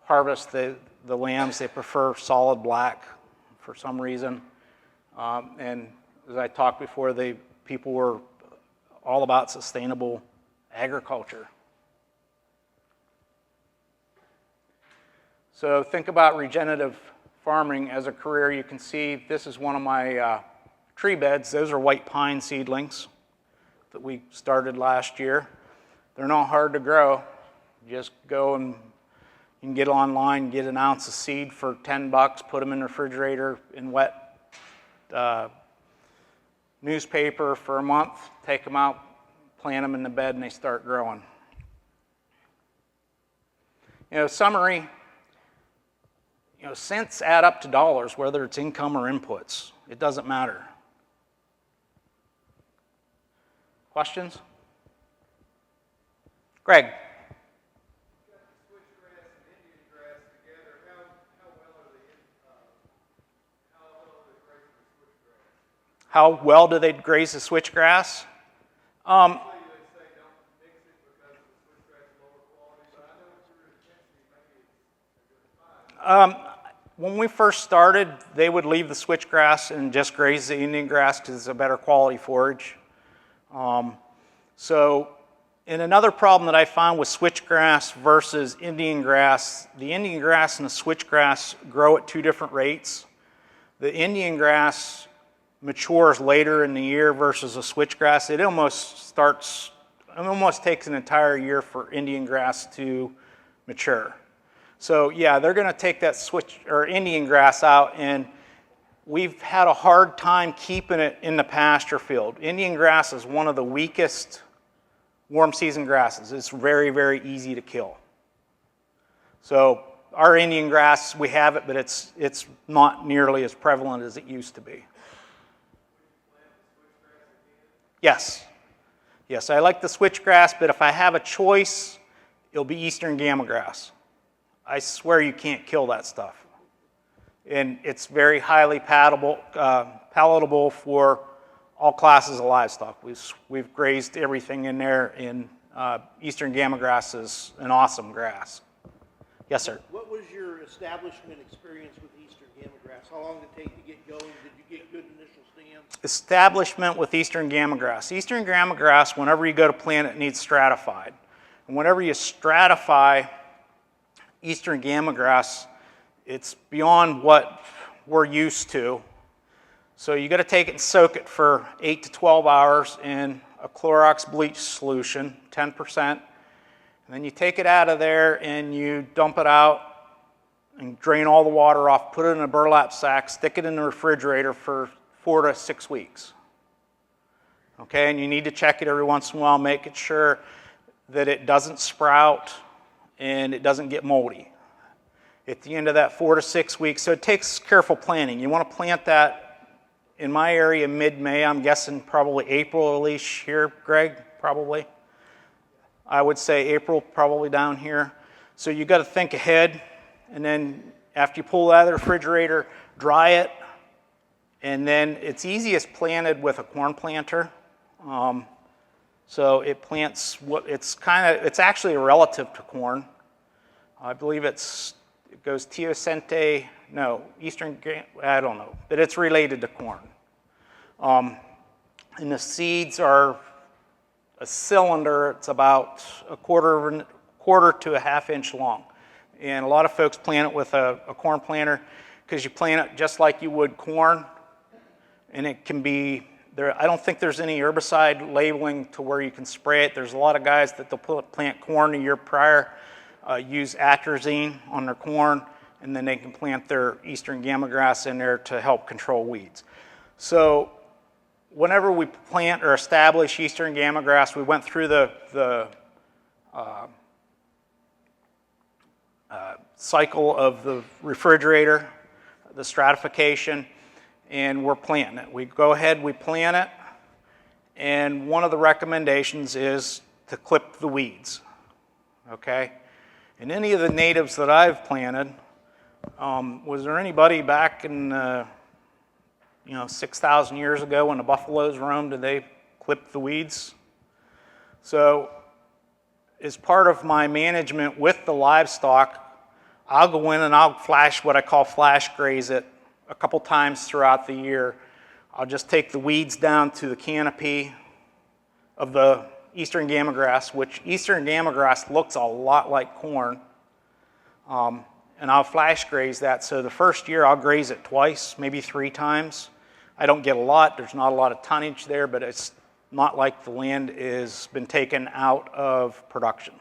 harvest the lambs. They prefer solid black for some reason. And as I talked before, people were all about sustainable agriculture. So think about regenerative farming as a career. You can see this is one of my tree beds. Those are white pine seedlings that we started last year. They're not hard to grow. You just go and you can get online, get an ounce of seed for $10, put them in the refrigerator in wet newspaper for a month, take them out, plant them in the bed, and they start growing. You know, summary, you know, cents add up to dollars, whether it's income or inputs. It doesn't matter. Questions? Greg. How well do they graze the switchgrass? When we first started, they would leave the switchgrass and just graze the Indian grass because it's a better quality forage. And another problem that I found with switchgrass versus Indian grass, the Indian grass and the switchgrass grow at two different rates. The Indian grass matures later in the year versus a switchgrass. It almost takes an entire year for Indian grass to mature. So yeah, they're going to take that Indian grass out, and we've had a hard time keeping it in the pasture field. Indian grass is one of the weakest warm season grasses. It's very, very easy to kill. So our Indian grass, we have it, but it's not nearly as prevalent as it used to be. Yes. Yes, I like the switchgrass, but if I have a choice, it'll be eastern gamma grass. I swear you can't kill that stuff. And it's very highly palatable for all classes of livestock. We've grazed everything in there, and eastern gamma grass is an awesome grass. Yes, sir. What was your establishment experience with eastern gamma grass? How long did it take to get going? Did you get good initial stems? Establishment with eastern gamma grass. Eastern gamma grass, whenever you go to plant it, needs stratified. And whenever you stratify eastern gamma grass, it's beyond what we're used to. So you got to take it and soak it for 8 to 12 hours in a Clorox bleach solution, 10%. And then you take it out of there and you dump it out and drain all the water off, put it in a burlap sack, stick it in the refrigerator for 4 to 6 weeks. Okay, and you need to check it every once in a while, making sure that it doesn't sprout and it doesn't get moldy at the end of that 4 to 6 weeks. So it takes careful planning. You want to plant that in my area mid-May. I'm guessing probably April, at least here, Greg, probably. I would say April, probably down here. So you got to think ahead, and then after you pull it out of the refrigerator, dry it, and then it's easiest planted with a corn planter. So it plants it's actually a relative to corn. I believe it goes teosinte, no, eastern, I don't know, but it's related to corn. And the seeds are a cylinder. It's about a quarter to a half inch long. And a lot of folks plant it with a corn planter because you plant it just like you would corn. and it can be, I don't think there's any herbicide labeling to where you can spray it. There's a lot of guys that they'll plant corn a year prior, use atrazine on their corn, and then they can plant their eastern gamma grass in there to help control weeds. So whenever we plant or establish eastern gamma grass, we went through the cycle of the refrigerator, the stratification, and we're planting it. We go ahead, we plant it, and one of the recommendations is to clip the weeds, okay? And any of the natives that I've planted, was there anybody back in, 6,000 years ago when the buffaloes roamed, did they clip the weeds? So as part of my management with the livestock, I'll go in and I'll what I call flash graze it a couple times throughout the year. I'll just take the weeds down to the canopy of the eastern gamma grass, which eastern gamma grass looks a lot like corn. And I'll flash graze that. So the first year I'll graze it twice, maybe 3 times. I don't get a lot. There's not a lot of tonnage there, but it's not like the land has been taken out of production.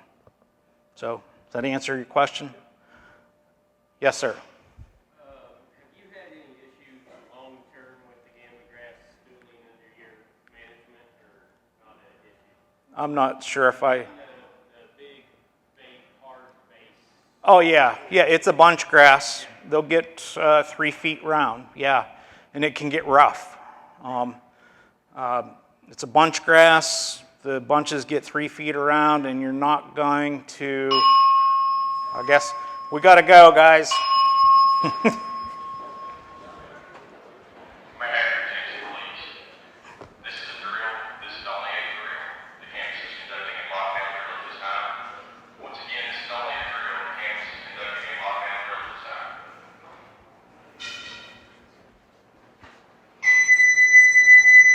So does that answer your question? Yes, sir. Have you had any issues long-term with the gamma grass stooling under your management, or not an issue? I'm not sure if I... The big, hard base. Oh, yeah. Yeah, it's a bunch grass. They'll get 3 feet round, yeah. And it can get rough. It's a bunch grass. The bunches get 3 feet around, and you're not going to... I guess we got to go, guys.